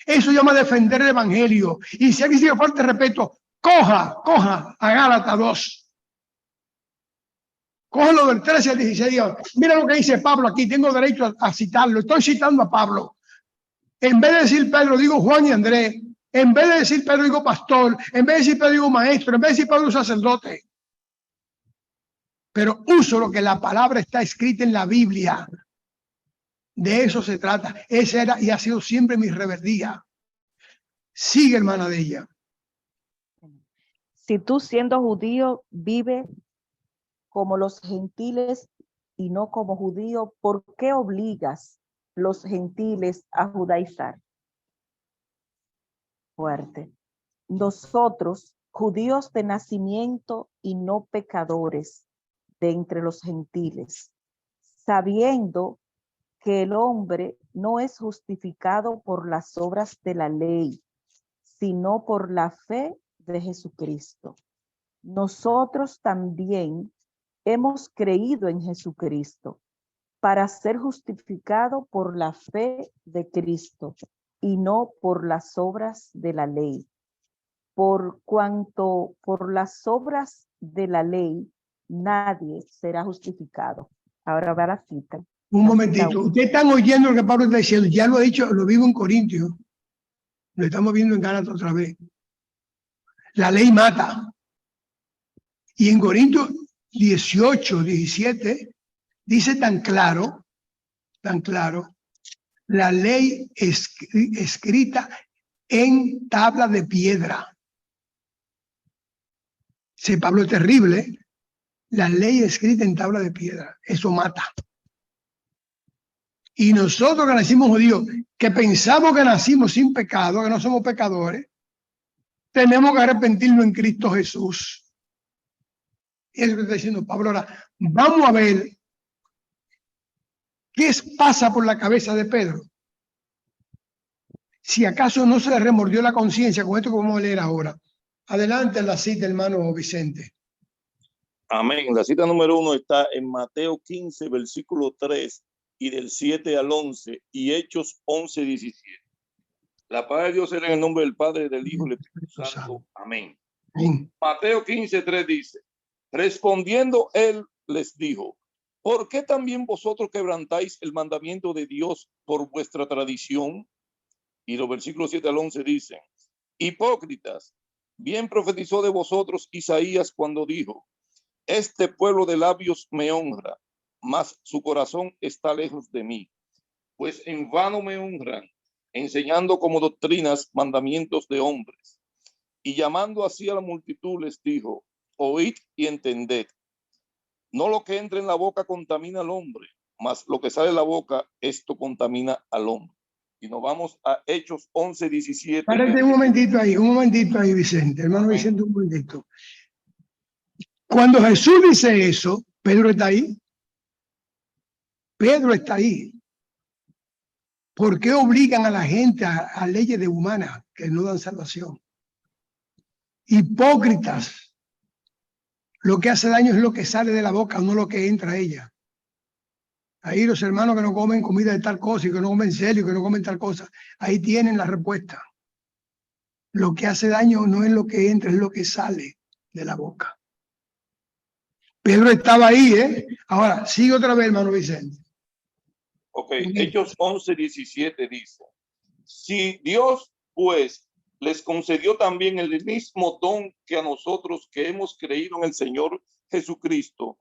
Speaker 1: Eso llama defender el evangelio. Y si alguien sigue falta de respeto, coja a Gálatas 2. Cógelo del 13 al 16. Mira lo que dice Pablo aquí. Tengo derecho a citarlo. Estoy citando a Pablo. En vez de decir Pedro, digo Juan y Andrés. En vez de decir Pedro, digo pastor. En vez de decir Pedro, digo maestro. En vez de decir Pedro, sacerdote. Pero uso lo que la palabra está escrita en la Biblia. De eso se trata. Esa era y ha sido siempre mi rebeldía. Sigue, hermana de ella.
Speaker 3: Si tú, siendo judío, vives como los gentiles y no como judío, ¿por qué obligas los gentiles a judaizar? Fuerte. Nosotros, judíos de nacimiento y no pecadores de entre los gentiles, sabiendo que el hombre no es justificado por las obras de la ley, sino por la fe de Jesucristo. Nosotros también hemos creído en Jesucristo para ser justificado por la fe de Cristo y no por las obras de la ley. Por cuanto por las obras de la ley nadie será justificado. Ahora va la cita.
Speaker 1: Un momentito. Ustedes están oyendo lo que Pablo está diciendo. Ya lo ha dicho, lo vivo en Corintios. Lo estamos viendo en Gálatas otra vez. La ley mata. Y en Corintios 18, 17, dice tan claro, la ley escrita en tabla de piedra. Si Pablo es terrible, la ley escrita en tabla de piedra, eso mata. Y nosotros que nacimos judíos, que pensamos que nacimos sin pecado, que no somos pecadores, tenemos que arrepentirnos en Cristo Jesús. Y es lo que está diciendo Pablo. Ahora, vamos a ver qué pasa por la cabeza de Pedro. Si acaso no se le remordió la conciencia con esto que vamos a leer ahora. Adelante en la cita, hermano Vicente.
Speaker 4: Amén. La cita número 1 está en Mateo 15, versículo 3 y del 7 al 11 y Hechos 11, 17. La paz de Dios era en el nombre del Padre, del Hijo y del Espíritu Santo. Amén. Mateo 15:3 dice, respondiendo él les dijo, ¿por qué también vosotros quebrantáis el mandamiento de Dios por vuestra tradición? Y los versículos 7 al 11 dicen, hipócritas, bien profetizó de vosotros Isaías cuando dijo, este pueblo de labios me honra, mas su corazón está lejos de mí, pues en vano me honran, enseñando como doctrinas mandamientos de hombres. Y llamando así a la multitud les dijo, oíd y entended. No lo que entra en la boca contamina al hombre, mas lo que sale de la boca, esto contamina al hombre. Y nos vamos a Hechos 11:17.
Speaker 1: Párate un momentito ahí, Vicente. Hermano Vicente, un momentito. Cuando Jesús dice eso, Pedro está ahí. Pedro está ahí. ¿Por qué obligan a la gente a leyes de humanas que no dan salvación? Hipócritas. Lo que hace daño es lo que sale de la boca, no lo que entra a ella. Ahí los hermanos que no comen comida de tal cosa y que no comen celio y que no comen tal cosa, ahí tienen la respuesta. Lo que hace daño no es lo que entra, es lo que sale de la boca. Pedro estaba ahí, ¿eh? Ahora, sigue otra vez, hermano Vicente.
Speaker 4: Ok, Hechos 11:17 dice, si Dios, pues, les concedió también el mismo don que a nosotros que hemos creído en el Señor Jesucristo,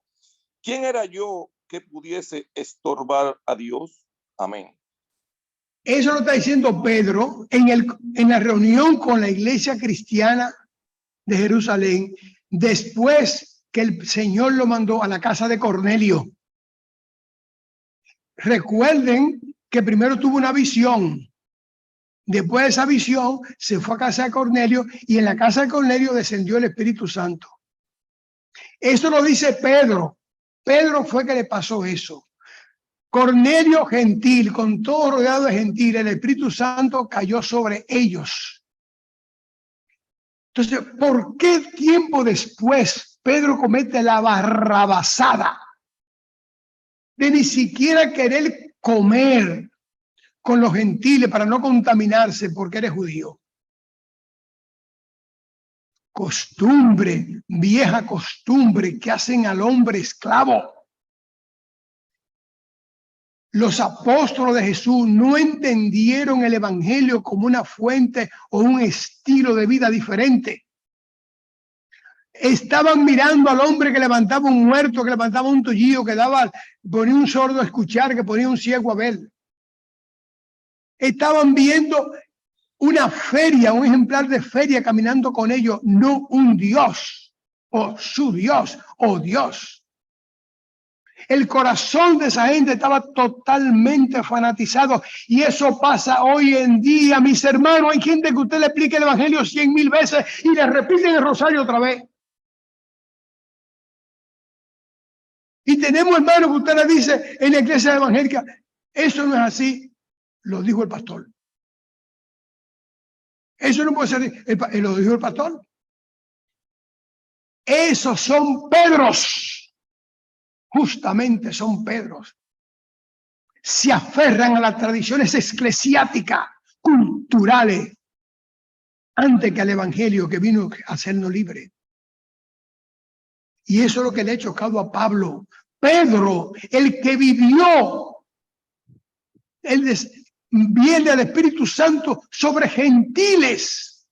Speaker 4: ¿quién era yo que pudiese estorbar a Dios? Amén.
Speaker 1: Eso lo está diciendo Pedro en la reunión con la iglesia cristiana de Jerusalén, después que el Señor lo mandó a la casa de Cornelio. Recuerden que primero tuvo una visión. Después de esa visión se fue a casa de Cornelio y en la casa de Cornelio descendió el Espíritu Santo. Eso lo dice Pedro. Pedro fue que le pasó eso. Cornelio gentil, con todo rodeado de gentiles, el Espíritu Santo cayó sobre ellos. Entonces, ¿por qué tiempo después Pedro comete la barrabasada de ni siquiera querer comer con los gentiles para no contaminarse porque eres judío? Costumbre, vieja costumbre que hacen al hombre esclavo. Los apóstoles de Jesús no entendieron el evangelio como una fuente o un estilo de vida diferente. Estaban mirando al hombre que levantaba un muerto, que levantaba un tullido, que ponía un sordo a escuchar, que ponía un ciego a ver. Estaban viendo una feria, un ejemplar de feria caminando con ellos, no un Dios, o su Dios, o Dios. El corazón de esa gente estaba totalmente fanatizado y eso pasa hoy en día, mis hermanos. Hay gente que usted le explica el evangelio 100,000 veces y le repiten el rosario otra vez. Y tenemos hermanos que usted le dice en la iglesia evangélica, eso no es así, lo dijo el pastor. Eso no puede ser, lo dijo el pastor. Esos son Pedros. Justamente son Pedros. Se aferran a las tradiciones eclesiásticas, culturales, antes que al evangelio que vino a hacernos libres. Y eso es lo que le ha chocado a Pablo. Pedro, el que vivió, viene al Espíritu Santo sobre gentiles.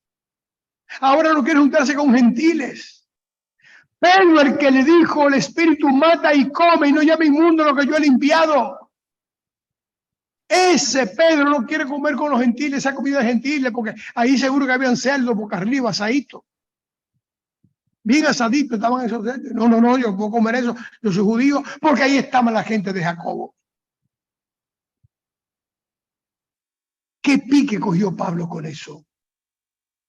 Speaker 1: Ahora no quiere juntarse con gentiles. Pedro, el que le dijo, el Espíritu mata y come y no llama inmundo lo que yo he limpiado. Ese Pedro no quiere comer con los gentiles, esa comida de gentiles, porque ahí seguro que habían cerdo, boca arriba, asadito. Bien asadito estaban esos cerdos. No, yo puedo comer eso, yo soy judío, porque ahí estaba la gente de Jacobo. ¿Qué pique cogió Pablo con eso?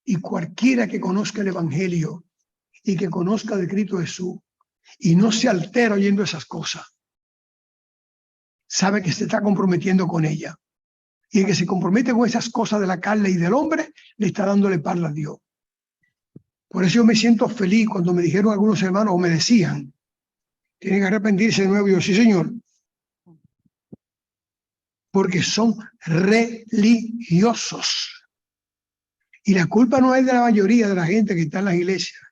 Speaker 1: Y cualquiera que conozca el evangelio y que conozca de Cristo Jesús y no se altera oyendo esas cosas, sabe que se está comprometiendo con ella. Y el que se compromete con esas cosas de la carne y del hombre, le está dándole parla a Dios. Por eso yo me siento feliz cuando me dijeron algunos hermanos, o me decían, tienen que arrepentirse de nuevo. Y yo, sí, Señor. Porque son religiosos. Y la culpa no es de la mayoría de la gente que está en las iglesias.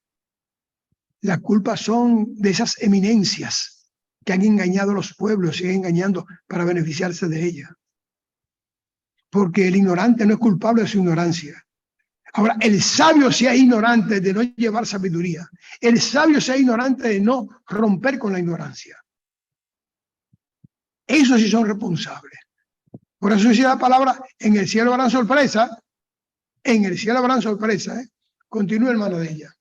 Speaker 1: Las culpas son de esas eminencias que han engañado a los pueblos, siguen engañando para beneficiarse de ellas. Porque el ignorante no es culpable de su ignorancia. Ahora, el sabio sea ignorante de no llevar sabiduría. El sabio sea ignorante de no romper con la ignorancia. Esos sí son responsables. Por eso decía la palabra, en el cielo habrán sorpresa. En el cielo habrán sorpresa. Continúa, hermana de ella.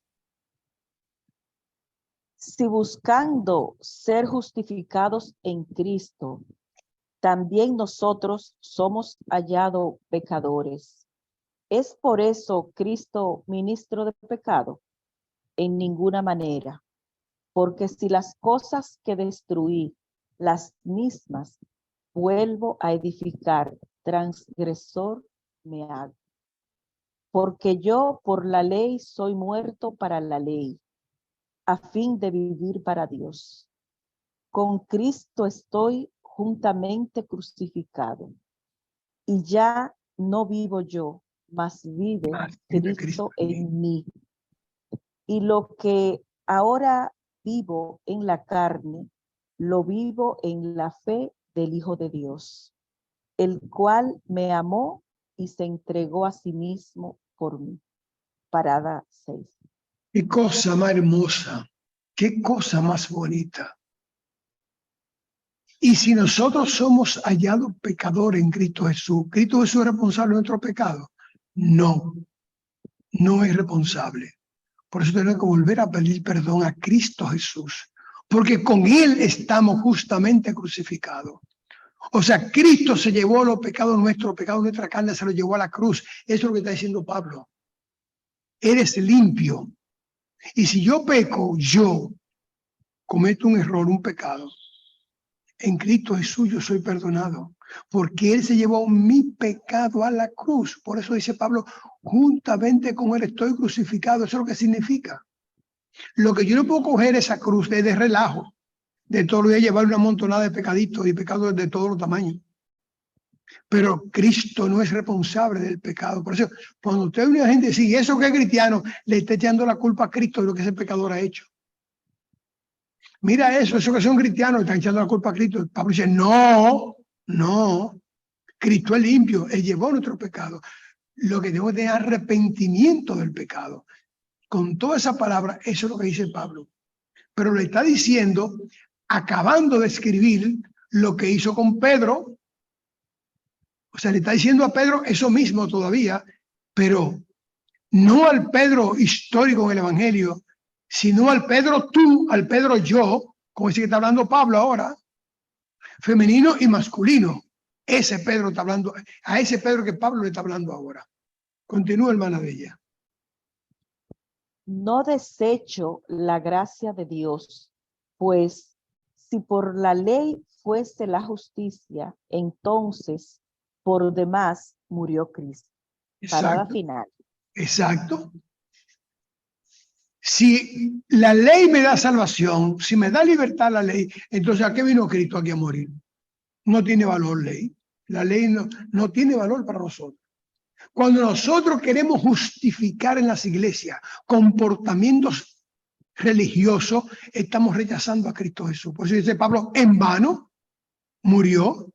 Speaker 3: Si buscando ser justificados en Cristo, también nosotros somos hallados pecadores. ¿Es por eso Cristo ministro de pecado? En ninguna manera. Porque si las cosas que destruí, las mismas, vuelvo a edificar, transgresor me hago. Porque yo por la ley soy muerto para la ley, a fin de vivir para Dios. Con Cristo estoy juntamente crucificado, y ya no vivo yo, mas vive Cristo en mí. Y lo que ahora vivo en la carne, lo vivo en la fe del Hijo de Dios, el cual me amó y se entregó a sí mismo por mí. Parada 6.
Speaker 1: Qué cosa más hermosa, qué cosa más bonita. Y si nosotros somos hallados pecadores en Cristo Jesús es responsable de nuestro pecado. No, no es responsable. Por eso tenemos que volver a pedir perdón a Cristo Jesús, porque con Él estamos justamente crucificados. O sea, Cristo se llevó los pecados nuestros, los pecados de nuestra carne, se los llevó a la cruz. Eso es lo que está diciendo Pablo. Eres limpio. Y si yo peco, yo cometo un error, un pecado, en Cristo Jesús yo soy perdonado, porque Él se llevó mi pecado a la cruz. Por eso dice Pablo, juntamente con Él estoy crucificado. Eso es lo que significa. Lo que yo no puedo coger esa cruz de relajo, de todo lo de llevar una montonada de pecaditos y pecados de todos los tamaños. Pero Cristo no es responsable del pecado. Por eso, cuando usted ve una gente dice, eso que es cristiano, le está echando la culpa a Cristo de lo que ese pecador ha hecho. Mira eso que son cristianos, están echando la culpa a Cristo. Pablo dice, no, Cristo es limpio, Él llevó nuestro pecado. Lo que debemos de arrepentimiento del pecado. Con toda esa palabra, eso es lo que dice Pablo. Pero le está diciendo, acabando de escribir lo que hizo con Pedro. O sea, le está diciendo a Pedro eso mismo todavía, pero no al Pedro histórico en el Evangelio, sino al Pedro tú, al Pedro yo, como dice que está hablando Pablo ahora, femenino y masculino. Ese Pedro está hablando, a ese Pedro que Pablo le está hablando ahora. Continúa, hermana Bella.
Speaker 3: No desecho la gracia de Dios, pues si por la ley fuese la justicia, entonces por demás murió Cristo. Parada final.
Speaker 1: Exacto. Si la ley me da salvación, si me da libertad la ley, entonces ¿a qué vino Cristo aquí a morir? No tiene valor ley. La ley no tiene valor para nosotros. Cuando nosotros queremos justificar en las iglesias comportamientos religiosos, estamos rechazando a Cristo Jesús. Por eso dice Pablo, en vano murió.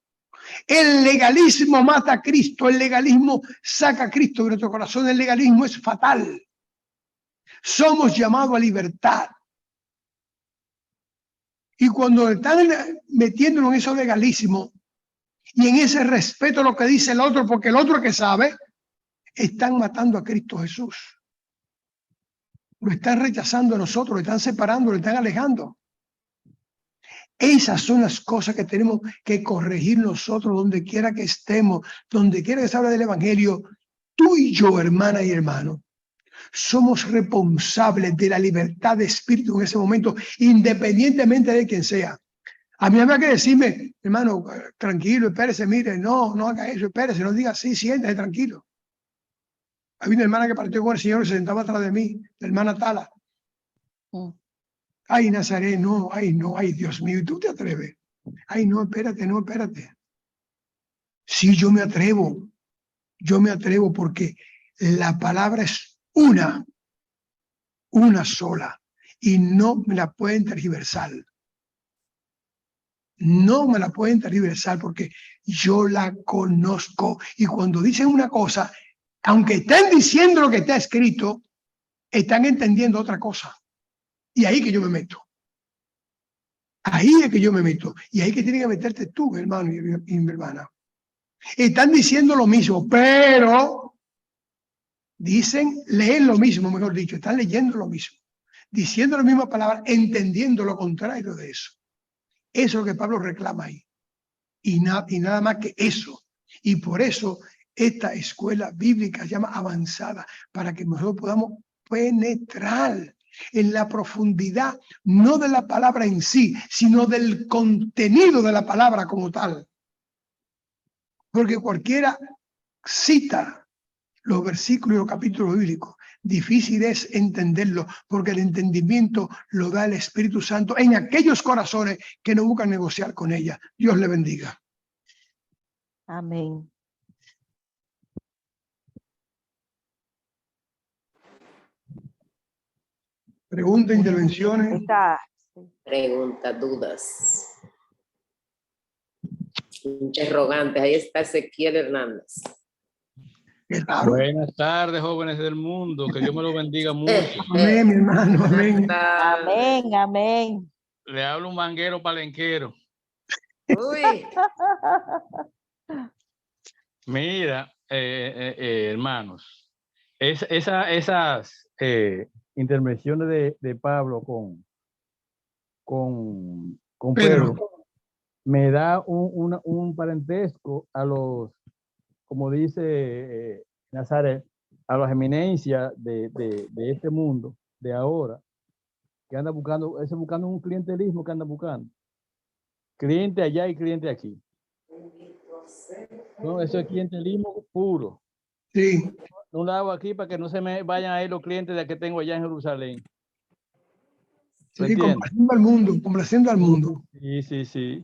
Speaker 1: El legalismo mata a Cristo, el legalismo saca a Cristo de nuestro corazón, el legalismo es fatal. Somos llamados a libertad. Y cuando están metiéndonos en esos legalismos y en ese respeto a lo que dice el otro, porque el otro que sabe, están matando a Cristo Jesús. Lo están rechazando a nosotros, lo están separando, lo están alejando. Esas son las cosas que tenemos que corregir nosotros donde quiera que estemos, donde quiera que se hable del Evangelio. Tú y yo, hermana y hermano, somos responsables de la libertad de espíritu en ese momento, independientemente de quien sea. A mí había que decirme, hermano, tranquilo, espérese, mire, no haga eso, espérese, no diga así, siéntese tranquilo. Había una hermana que partió con el Señor y se sentaba atrás de mí, la hermana Tala. Ay, Nazaret, no, ay, Dios mío, ¿y tú te atreves? Ay, no, espérate. Sí, yo me atrevo porque La palabra es una sola, y no me la pueden tergiversar. No me la pueden tergiversar porque yo la conozco. Y cuando dicen una cosa, aunque estén diciendo lo que está escrito, están entendiendo otra cosa. Y ahí que yo me meto. Ahí es que yo me meto. Y ahí que tienes que meterte tú, hermano y mi hermana. Están diciendo lo mismo, pero leen lo mismo, mejor dicho, están leyendo lo mismo, diciendo la misma palabra, entendiendo lo contrario de eso. Eso es lo que Pablo reclama ahí. Y nada más que eso. Y por eso esta escuela bíblica se llama avanzada, para que nosotros podamos penetrar en la profundidad, no de la palabra en sí, sino del contenido de la palabra como tal. Porque cualquiera cita los versículos y los capítulos bíblicos, difícil es entenderlo, porque el entendimiento lo da el Espíritu Santo en aquellos corazones que no buscan negociar con ella. Dios le bendiga.
Speaker 3: Amén.
Speaker 1: Preguntas, intervenciones.
Speaker 2: Preguntas, dudas. Interrogantes. Ahí está Ezequiel Hernández.
Speaker 1: Claro.
Speaker 5: Buenas tardes, jóvenes del mundo. Que Dios me lo bendiga mucho.
Speaker 1: Amén, mi hermano. Amén.
Speaker 3: Amén, amén.
Speaker 5: Le hablo un manguero palenquero.
Speaker 2: Uy.
Speaker 5: Mira, hermanos, esas intervenciones de Pablo con Pedro me da un parentesco a los, como dice Nazaret, a las eminencias de este mundo, de ahora, que anda buscando un clientelismo que anda buscando. Cliente allá y cliente aquí. No, eso es clientelismo puro.
Speaker 1: Sí.
Speaker 5: No lo hago aquí para que no se me vayan a ir los clientes de que tengo allá en Jerusalén.
Speaker 1: Sí, complaciendo al mundo, complaciendo al mundo.
Speaker 5: Sí.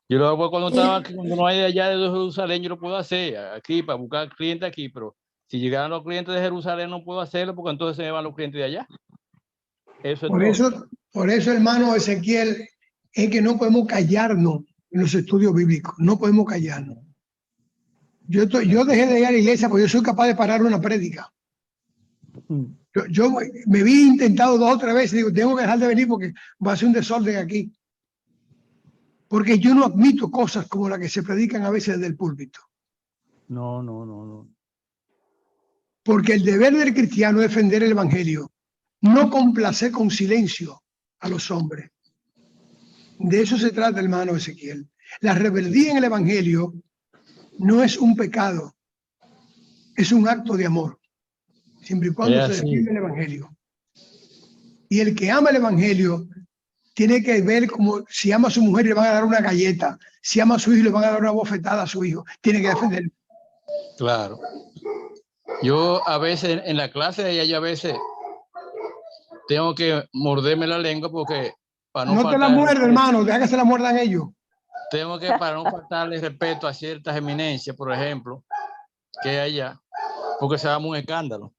Speaker 5: Yo lo hago cuando estaba aquí, cuando no hay de allá de Jerusalén, yo lo puedo hacer aquí para buscar clientes aquí, pero si llegaran los clientes de Jerusalén no puedo hacerlo porque entonces se me van los clientes de allá. Eso es
Speaker 1: por eso, hermano Ezequiel, es que no podemos callarnos en los estudios bíblicos, no podemos callarnos. Yo dejé de ir a la iglesia porque yo soy capaz de parar una prédica. Yo me vi intentado 2 o 3 veces, digo, tengo que dejar de venir porque va a ser un desorden aquí. Porque yo no admito cosas como las que se predican a veces desde el púlpito.
Speaker 5: No.
Speaker 1: Porque el deber del cristiano es defender el evangelio, no complacer con silencio a los hombres. De eso se trata, hermano Ezequiel. La rebeldía en el evangelio no es un pecado, es un acto de amor, siempre y cuando se defiende el evangelio. Y el que ama el evangelio tiene que ver como si ama a su mujer le van a dar una galleta, si ama a su hijo le van a dar una bofetada a su hijo, tiene que defenderlo.
Speaker 5: Claro. Yo a veces en la clase de ella, yo a veces tengo que morderme la lengua porque para
Speaker 1: no te la muerde, hermano, deja que se la muerdan ellos.
Speaker 5: Tengo que, para no faltarle respeto a ciertas eminencias, por ejemplo, que hay allá, porque se da un escándalo.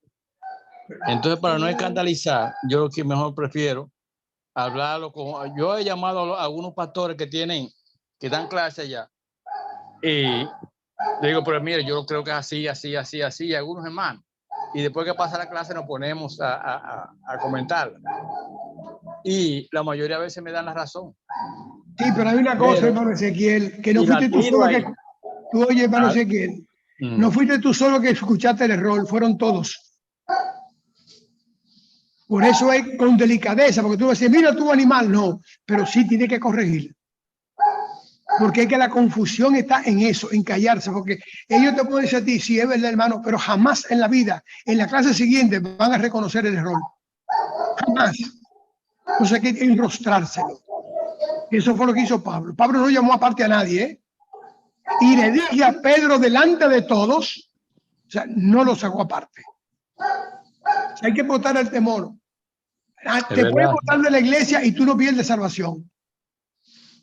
Speaker 5: Entonces, para no escandalizar, yo lo que mejor prefiero hablarlo con... Yo he llamado a algunos pastores que dan clase allá, y le digo, pero mire, yo creo que es así, y algunos hermanos. Y después que pasa la clase nos ponemos a comentarla. Y la mayoría de veces me dan la razón.
Speaker 1: Sí, pero hay una cosa, hermano Ezequiel, que no fuiste tú solo que... Tú, oye, hermano Ezequiel, no fuiste tú solo que escuchaste el error, fueron todos. Por eso es con delicadeza, porque tú vas a decir, mira tú animal, no, pero sí tiene que corregir. Porque es que la confusión está en eso, en callarse, porque ellos te pueden decir a ti, sí, es verdad, hermano, pero jamás en la vida, en la clase siguiente, van a reconocer el error. Jamás. Entonces hay que enrostrárselo. Eso fue lo que hizo Pablo. Pablo no llamó aparte a nadie, ¿eh? Y le dije a Pedro delante de todos, o sea, no lo sacó aparte. O sea, hay que botar el temor. Te pueden botar de la iglesia y tú no pierdes salvación.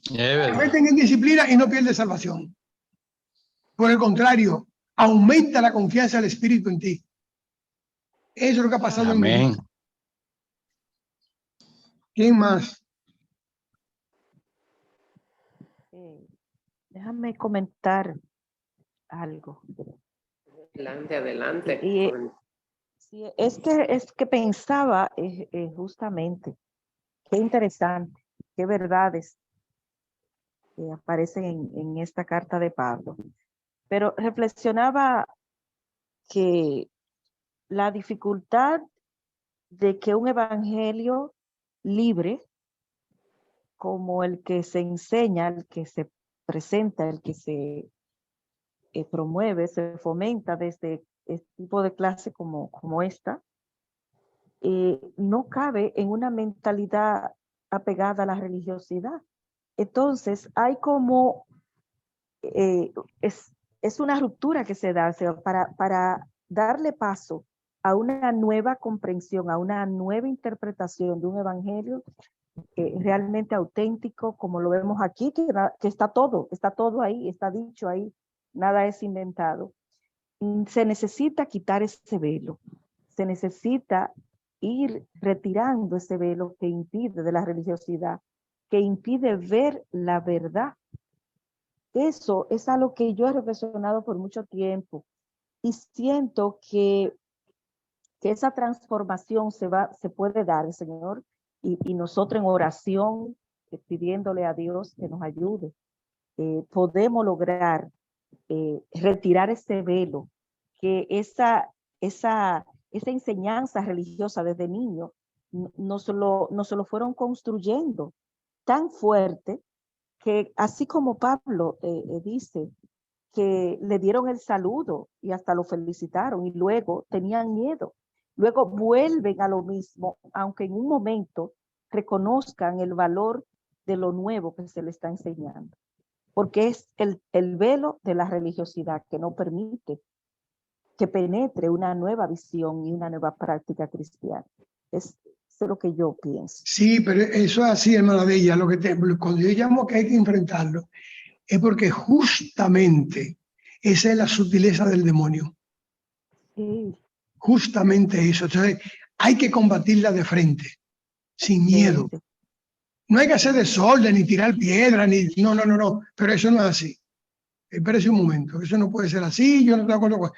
Speaker 1: Te meten en disciplina y no pierdes salvación. Por el contrario, aumenta la confianza del Espíritu en ti. Eso es lo que ha pasado en
Speaker 5: Amén.
Speaker 1: México. ¿Quién más?
Speaker 3: Déjame comentar algo.
Speaker 2: Adelante, adelante.
Speaker 3: Y- Sí, es que pensaba justamente, qué interesante, qué verdades aparecen en esta carta de Pablo. Pero reflexionaba que la dificultad de que un evangelio libre, como el que se enseña, el que se presenta, el que se promueve, se fomenta desde este tipo de clase como esta, no cabe en una mentalidad apegada a la religiosidad. Entonces, hay como, es una ruptura que se da, o sea, para darle paso a una nueva comprensión, a una nueva interpretación de un evangelio realmente auténtico, como lo vemos aquí, que está todo ahí, está dicho ahí, nada es inventado. Se necesita quitar ese velo, se necesita ir retirando ese velo que impide de la religiosidad, que impide ver la verdad. Eso es algo que yo he reflexionado por mucho tiempo y siento que esa transformación se puede dar, Señor, y nosotros en oración, pidiéndole a Dios que nos ayude, podemos lograr retirar ese velo, que esa enseñanza religiosa desde niño nos lo fueron construyendo tan fuerte que así como Pablo dice que le dieron el saludo y hasta lo felicitaron y luego tenían miedo. Luego vuelven a lo mismo, aunque en un momento reconozcan el valor de lo nuevo que se le está enseñando. Porque es el velo de la religiosidad que no permite que penetre una nueva visión y una nueva práctica cristiana. Es lo que yo pienso.
Speaker 1: Sí, pero eso es así, hermana Bella. Cuando yo llamo que hay que enfrentarlo, es porque justamente esa es la sutileza del demonio.
Speaker 3: Sí.
Speaker 1: Justamente eso. Entonces, hay que combatirla de frente, sin miedo.
Speaker 3: Sí.
Speaker 1: No hay que hacer desorden, ni tirar piedra, ni... No. Pero eso no es así. Espérese un momento. Eso no puede ser así. Yo no estoy de acuerdo con...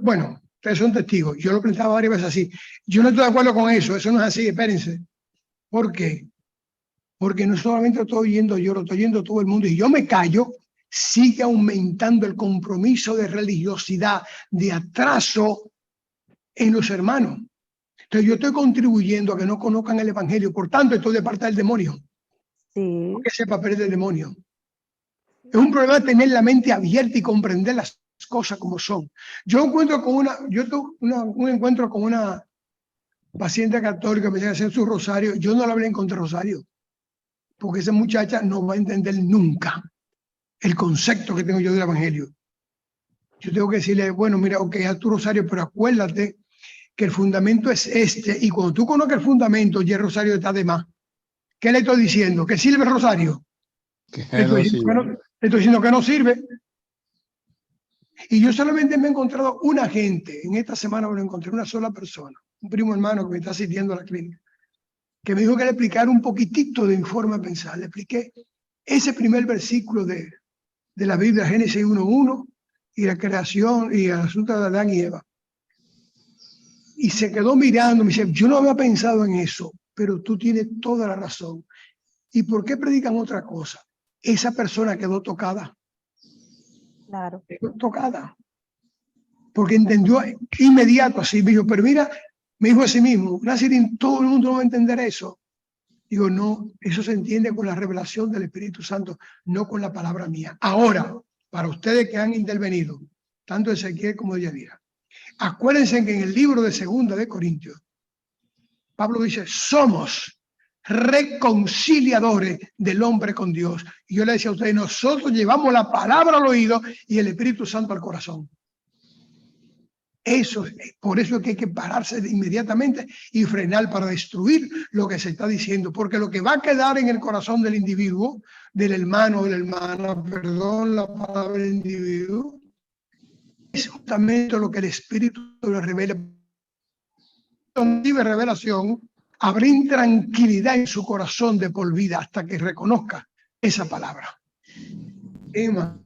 Speaker 1: Bueno, ustedes son testigos. Yo lo planteaba varias veces así. Yo no estoy de acuerdo con eso. Eso no es así. Espérense. ¿Por qué? Porque no solamente lo estoy oyendo yo, lo estoy oyendo todo el mundo. Y yo me callo, sigue aumentando el compromiso de religiosidad, de atraso en los hermanos. Entonces yo estoy contribuyendo a que no conozcan el evangelio. Por tanto, estoy de parte del demonio.
Speaker 3: Sí.
Speaker 1: Porque ese papel del demonio. Es un problema tener la mente abierta y comprender las cosas como son. Yo tuve un encuentro con una paciente católica, me decía hacer su rosario. Yo no la hablé en contra rosario, porque esa muchacha no va a entender nunca el concepto que tengo yo del evangelio. Yo tengo que decirle, bueno, mira, ok, haz tu rosario, pero acuérdate que el fundamento es este, y cuando tú conoces el fundamento, ya el rosario está de más. ¿Qué le estoy diciendo? ¿Que sirve el rosario? Le estoy diciendo que no sirve. Y yo solamente me he encontrado una gente, en esta semana me lo encontré, una sola persona, un primo hermano que me está asistiendo a la clínica, que me dijo que le explicara un poquitito de mi forma de pensar. Le expliqué ese primer versículo de la Biblia, Génesis 1:1, y la creación y el asunto de Adán y Eva. Y se quedó mirando, me dice, yo no había pensado en eso, pero tú tienes toda la razón. ¿Y por qué predican otra cosa? Esa persona quedó tocada.
Speaker 3: Claro.
Speaker 1: Quedó tocada. Porque entendió inmediato así. Me dijo, pero mira, me dijo a sí mismo, Nazarín, todo el mundo no va a entender eso. Digo, no, eso se entiende con la revelación del Espíritu Santo, no con la palabra mía. Ahora, para ustedes que han intervenido, tanto Ezequiel como Yadira, acuérdense que en el libro de 2 de Corintios, Pablo dice, somos reconciliadores del hombre con Dios. Y yo le decía a ustedes, nosotros llevamos la palabra al oído y el Espíritu Santo al corazón. Por eso es que hay que pararse inmediatamente y frenar para destruir lo que se está diciendo, porque lo que va a quedar en el corazón del individuo, del hermano o de la hermana, perdón la palabra del individuo, es justamente lo que el Espíritu le revela. recibe revelación, habrá intranquilidad en su corazón de por vida hasta que reconozca esa palabra. Emma.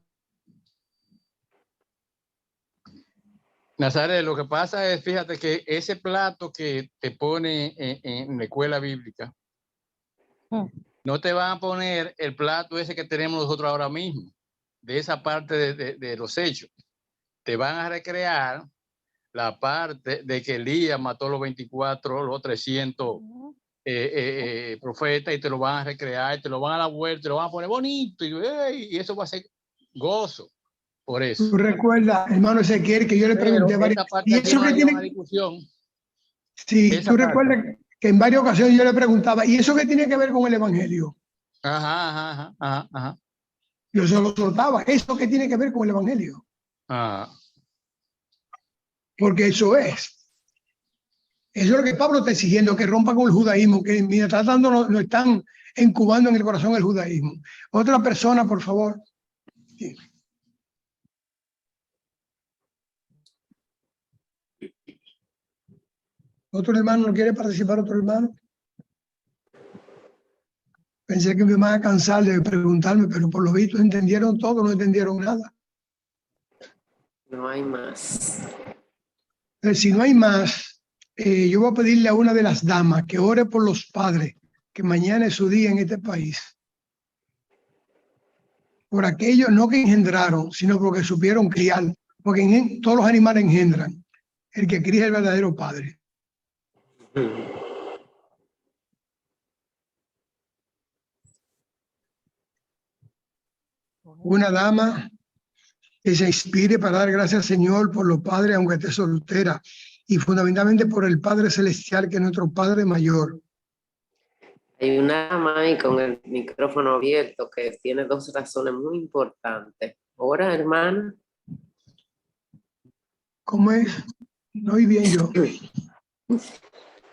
Speaker 5: Nazaret, lo que pasa es, fíjate que ese plato que te pone en la escuela bíblica, no te van a poner el plato ese que tenemos nosotros ahora mismo, de esa parte de los hechos. Te van a recrear la parte de que Elías mató los 24, los 300 profetas, y te lo van a recrear, y te lo van a dar vuelta, te lo van a poner bonito, y eso va a ser gozo. Por eso.
Speaker 1: Tú recuerdas, hermano Ezequiel, que yo le pregunté varias
Speaker 5: veces.
Speaker 1: ¿y eso que tiene?
Speaker 5: Una discusión.
Speaker 1: Sí, tú recuerdas que en varias ocasiones yo le preguntaba, ¿y eso qué tiene que ver con el evangelio?
Speaker 5: Ajá.
Speaker 1: Yo se lo soltaba, ¿eso qué tiene que ver con el evangelio? Porque eso es. Eso es lo que Pablo está exigiendo, que rompa con el judaísmo, que mientras tanto lo están incubando en el corazón el judaísmo. Otra persona, por favor. Sí. ¿Otro hermano no quiere participar? ¿Otro hermano? Pensé que me iban a cansar de preguntarme, pero por lo visto entendieron todo, no entendieron nada.
Speaker 2: No hay más.
Speaker 1: Si no hay más, yo voy a pedirle a una de las damas que ore por los padres, que mañana es su día en este país. Por aquellos no que engendraron, sino porque supieron criar, porque todos los animales engendran. El que cría es el verdadero padre. Una dama que se inspire para dar gracias al Señor por los padres, aunque esté soltera, y fundamentalmente por el Padre Celestial, que es nuestro Padre mayor.
Speaker 2: Hay una mami con el micrófono abierto que tiene dos razones muy importantes. Ora, hermana.
Speaker 1: ¿Cómo es? No oí bien yo.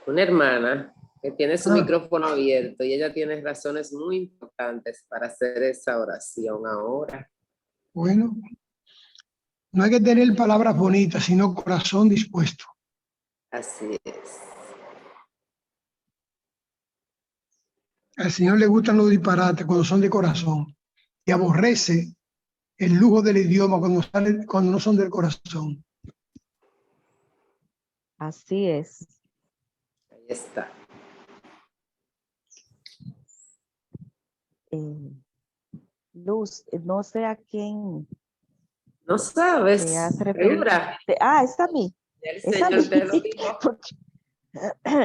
Speaker 2: Una hermana que tiene su micrófono abierto y ella tiene razones muy importantes para hacer esa oración ahora.
Speaker 1: Bueno, no hay que tener palabras bonitas, sino corazón dispuesto.
Speaker 2: Así es.
Speaker 1: Al Señor le gustan los disparates cuando son de corazón y aborrece el lujo del idioma cuando no son del corazón.
Speaker 3: Así es.
Speaker 2: Ahí está.
Speaker 3: Luz, no sé a quién.
Speaker 2: No sabes.
Speaker 3: ¿Segura? Es a mí. Es a mí.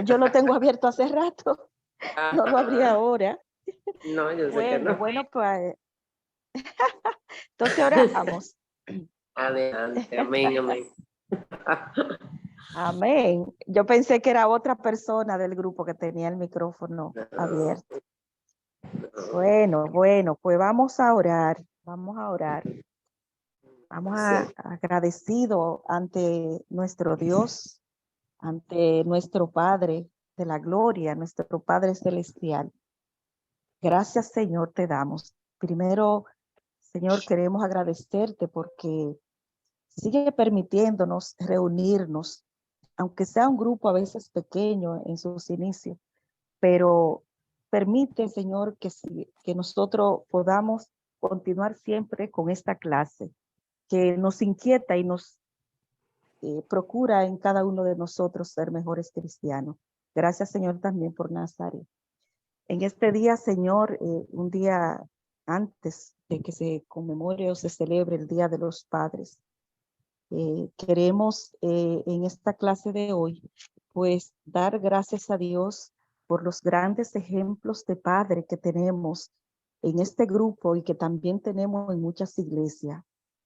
Speaker 3: Yo lo tengo abierto hace rato. No lo abrí ahora.
Speaker 2: No, yo sé que no.
Speaker 3: Bueno, pues. Entonces ahora vamos.
Speaker 2: Adelante, amén, amén.
Speaker 3: Amén. Yo pensé que era otra persona del grupo que tenía el micrófono abierto. Bueno, pues vamos a orar. Vamos agradecido ante nuestro Dios, ante nuestro Padre de la gloria, nuestro Padre celestial. Gracias, Señor, te damos. Primero, Señor, queremos agradecerte porque sigue permitiéndonos reunirnos, aunque sea un grupo a veces pequeño en sus inicios, pero permite, Señor, que nosotros podamos continuar siempre con esta clase, que nos inquieta y nos procura en cada uno de nosotros ser mejores cristianos. Gracias, Señor, también por Nazaret. En este día, Señor, un día antes de que se conmemore o se celebre el Día de los Padres, queremos en esta clase de hoy, pues dar gracias a Dios por los grandes ejemplos de padre que tenemos en este grupo y que también tenemos en muchas iglesias.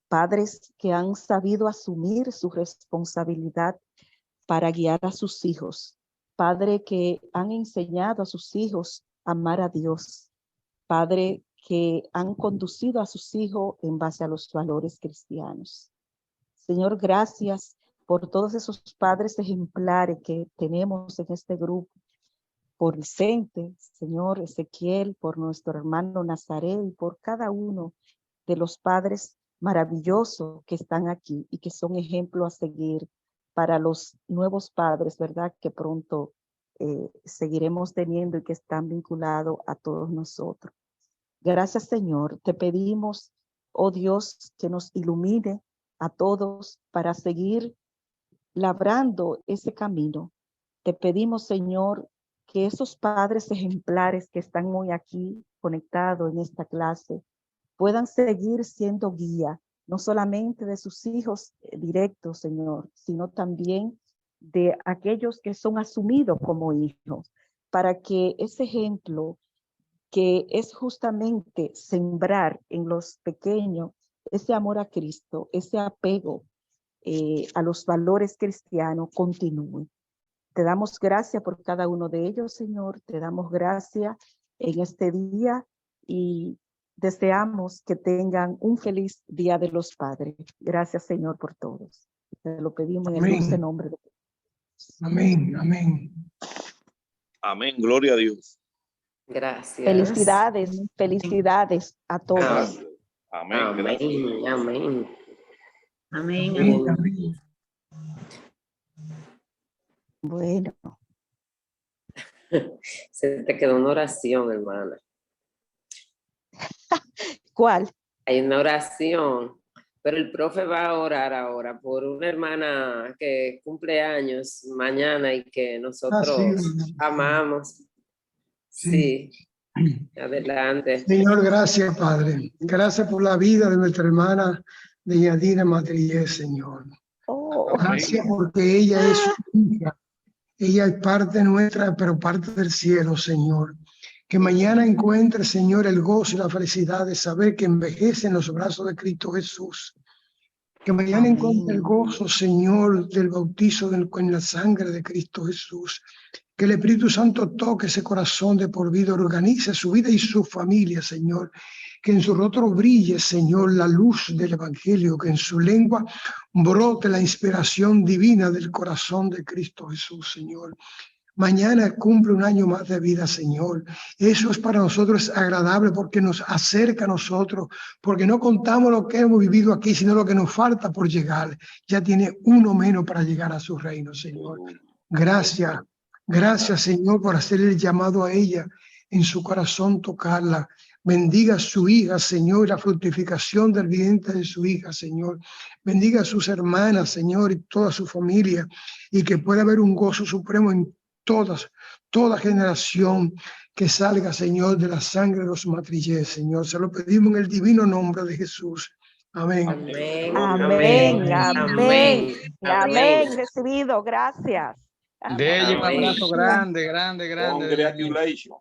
Speaker 3: Padres que han sabido asumir su responsabilidad para guiar a sus hijos. Padres que han enseñado a sus hijos a amar a Dios. Padres que han conducido a sus hijos en base a los valores cristianos. Señor, gracias por todos esos padres ejemplares que tenemos en este grupo. Por Vicente, Señor Ezequiel, por nuestro hermano Nazaret y por cada uno de los padres maravillosos que están aquí y que son ejemplos a seguir para los nuevos padres, ¿verdad? Que pronto seguiremos teniendo y que están vinculados a todos nosotros. Gracias, Señor. Te pedimos, oh Dios, que nos ilumine a todos para seguir labrando ese camino. Te pedimos, Señor, que esos padres ejemplares que están hoy aquí conectados en esta clase puedan seguir siendo guía, no solamente de sus hijos directos, Señor, sino también de aquellos que son asumidos como hijos, para que ese ejemplo, que es justamente sembrar en los pequeños ese amor a Cristo, ese apego a los valores cristianos, continúe. Te damos gracias por cada uno de ellos, Señor. Te damos gracias en este día y deseamos que tengan un feliz Día de los Padres. Gracias, Señor, por todos. Te lo pedimos en el dulce nombre de Jesús.
Speaker 1: Amén, amén.
Speaker 4: Amén, gloria a Dios.
Speaker 2: Gracias.
Speaker 3: Felicidades, felicidades a todos.
Speaker 4: Amén,
Speaker 2: Amén,
Speaker 4: gracias.
Speaker 2: amén.
Speaker 6: Amén.
Speaker 1: Amén, amén.
Speaker 3: Bueno,
Speaker 2: Se te quedó una oración, hermana.
Speaker 3: ¿cuál?
Speaker 2: Hay una oración, pero el profe va a orar ahora por una hermana que cumple años mañana y que nosotros amamos. Sí, adelante.
Speaker 1: Señor, gracias, Padre. Gracias por la vida de nuestra hermana de Yadira Matrillé, Señor.
Speaker 3: Oh,
Speaker 1: Gracias porque ella es su hija. Ella es parte nuestra, pero parte del cielo, Señor. Que mañana encuentre, Señor, el gozo y la felicidad de saber que envejece en los brazos de Cristo Jesús. Que mañana encuentre el gozo, Señor, del bautizo en la sangre de Cristo Jesús. Que el Espíritu Santo toque ese corazón de por vida, organice su vida y su familia, Señor. Que en su rostro brille, Señor, la luz del Evangelio, que en su lengua brote la inspiración divina del corazón de Cristo Jesús, Señor. Mañana cumple un año más de vida, Señor. Eso es para nosotros agradable porque nos acerca a nosotros, porque no contamos lo que hemos vivido aquí, sino lo que nos falta por llegar. Ya tiene uno menos para llegar a su reino, Señor. Gracias, gracias, Señor, por hacer el llamado a ella, en su corazón tocarla. Bendiga a su hija, Señor, la fructificación del vientre de su hija, Señor. Bendiga a sus hermanas, Señor, y toda su familia, y que pueda haber un gozo supremo en toda generación que salga, Señor, de la sangre de los Matrillés, Señor. Se lo pedimos en el divino nombre de Jesús. Amén.
Speaker 2: Amén,
Speaker 3: amén, amén,
Speaker 2: amén.
Speaker 3: amén. Recibido, gracias.
Speaker 5: De ella un
Speaker 2: Amén.
Speaker 5: abrazo grande, grande, grande.
Speaker 4: Congratulations.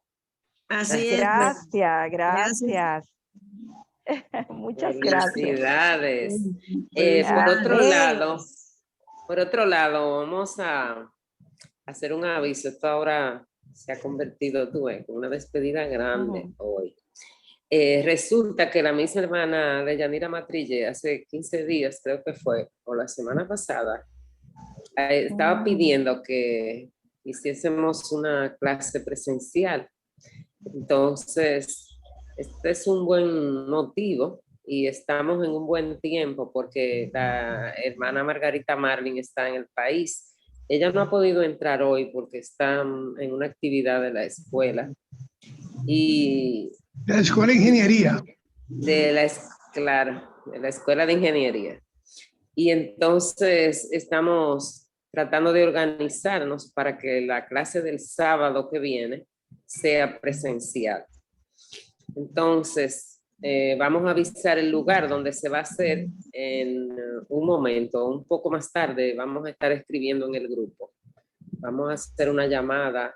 Speaker 6: Así es.
Speaker 3: Gracias, gracias. Muchas gracias.
Speaker 2: Felicidades. Por otro lado, vamos a hacer un aviso. Esto ahora se ha convertido en una despedida grande hoy. Resulta que la misma hermana de Yanira Matrille hace 15 días, creo que fue, o la semana pasada, estaba pidiendo que hiciésemos una clase presencial. Entonces, este es un buen motivo y estamos en un buen tiempo porque la hermana Margarita Marlin está en el país. Ella no ha podido entrar hoy porque está en una actividad de la escuela. Y
Speaker 1: De la Escuela de Ingeniería.
Speaker 2: Claro, de la Escuela de Ingeniería. Y entonces estamos tratando de organizarnos para que la clase del sábado que viene sea presencial. Entonces, vamos a avisar el lugar donde se va a hacer en un momento, un poco más tarde, vamos a estar escribiendo en el grupo. Vamos a hacer una llamada.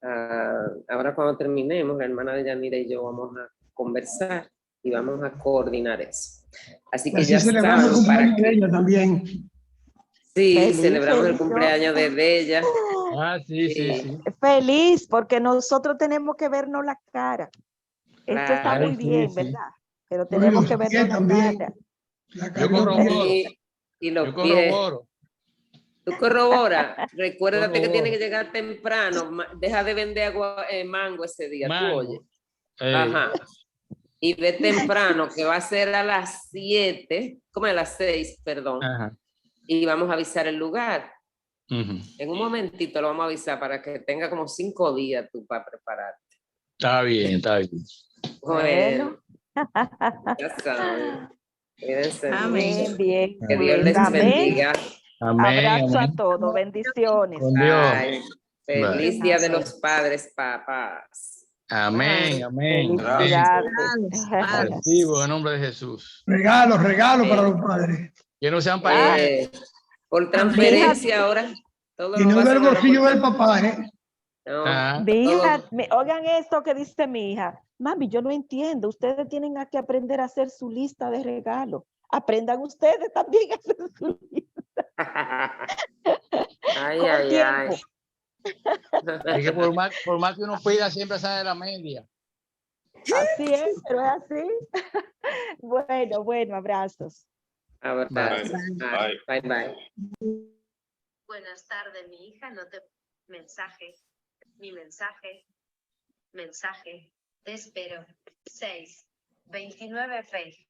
Speaker 2: Ahora cuando terminemos, la hermana de Yanira y yo vamos a conversar y vamos a coordinar eso. Así que ya
Speaker 1: celebramos
Speaker 2: saben
Speaker 1: el cumpleaños de ella también.
Speaker 2: Sí,
Speaker 3: Feliz,
Speaker 2: celebramos el
Speaker 3: feliz,
Speaker 2: cumpleaños de ella.
Speaker 5: Ah, sí.
Speaker 3: Feliz, porque nosotros tenemos que vernos la cara. Esto está
Speaker 2: Claro.
Speaker 3: muy bien,
Speaker 5: Sí.
Speaker 3: ¿verdad? Pero tenemos que vernos la
Speaker 1: también.
Speaker 3: cara.
Speaker 5: Yo corroboro.
Speaker 2: Y los
Speaker 5: Yo
Speaker 2: pies.
Speaker 5: corroboro.
Speaker 2: Tú corroboras. Recuérdate que
Speaker 5: Corroboro.
Speaker 2: tienes que llegar temprano. Deja de vender mango ese día.
Speaker 5: Mango.
Speaker 2: Tú oyes.
Speaker 5: Ey.
Speaker 2: Ajá. Y ve temprano, que va a ser a las 7, como a las 6, perdón.
Speaker 5: Ajá.
Speaker 2: y vamos a avisar el lugar.
Speaker 5: Ujú.
Speaker 2: En un momentito lo vamos a avisar para que tenga como 5 días tú para prepararte.
Speaker 5: Está bien, está bien.
Speaker 2: Bueno, ya saben. Cuídense
Speaker 6: Amén.
Speaker 2: mucho.
Speaker 3: Bien,
Speaker 2: Que Dios
Speaker 3: pues,
Speaker 2: les
Speaker 3: amén.
Speaker 2: bendiga.
Speaker 5: Amén,
Speaker 3: Abrazo a
Speaker 5: amén.
Speaker 3: todos, bendiciones.
Speaker 5: Con Dios.
Speaker 2: Bye. Feliz
Speaker 5: Bye.
Speaker 2: Día de los Padres, papás.
Speaker 5: Amén, amén.
Speaker 3: Felicidades.
Speaker 5: Recibo en nombre de Jesús.
Speaker 1: Regalos para los padres.
Speaker 5: Que no sean payasos.
Speaker 2: Por transferencia ahora. Todo
Speaker 1: Y
Speaker 2: lo
Speaker 1: no
Speaker 2: pasan
Speaker 1: del
Speaker 2: ahora
Speaker 1: bolsillo
Speaker 2: por-
Speaker 1: del papá, ¿eh?
Speaker 2: No,
Speaker 5: Ah,
Speaker 3: Mi hija,
Speaker 2: todo.
Speaker 3: oigan esto que dice mi hija. Mami, yo no entiendo. Ustedes tienen que aprender a hacer su lista de regalos. Aprendan ustedes también a hacer su lista
Speaker 2: Ay,
Speaker 3: con
Speaker 2: ay,
Speaker 3: tiempo.
Speaker 5: es que por más que uno pida, siempre sale la media.
Speaker 3: Así es, pero es así. Bueno, abrazos.
Speaker 2: Abrazos.
Speaker 4: Bye.
Speaker 2: Bye, bye.
Speaker 7: Buenas tardes, mi hija, no te... Mensaje, mi mensaje, te espero. 6, 29 Fe.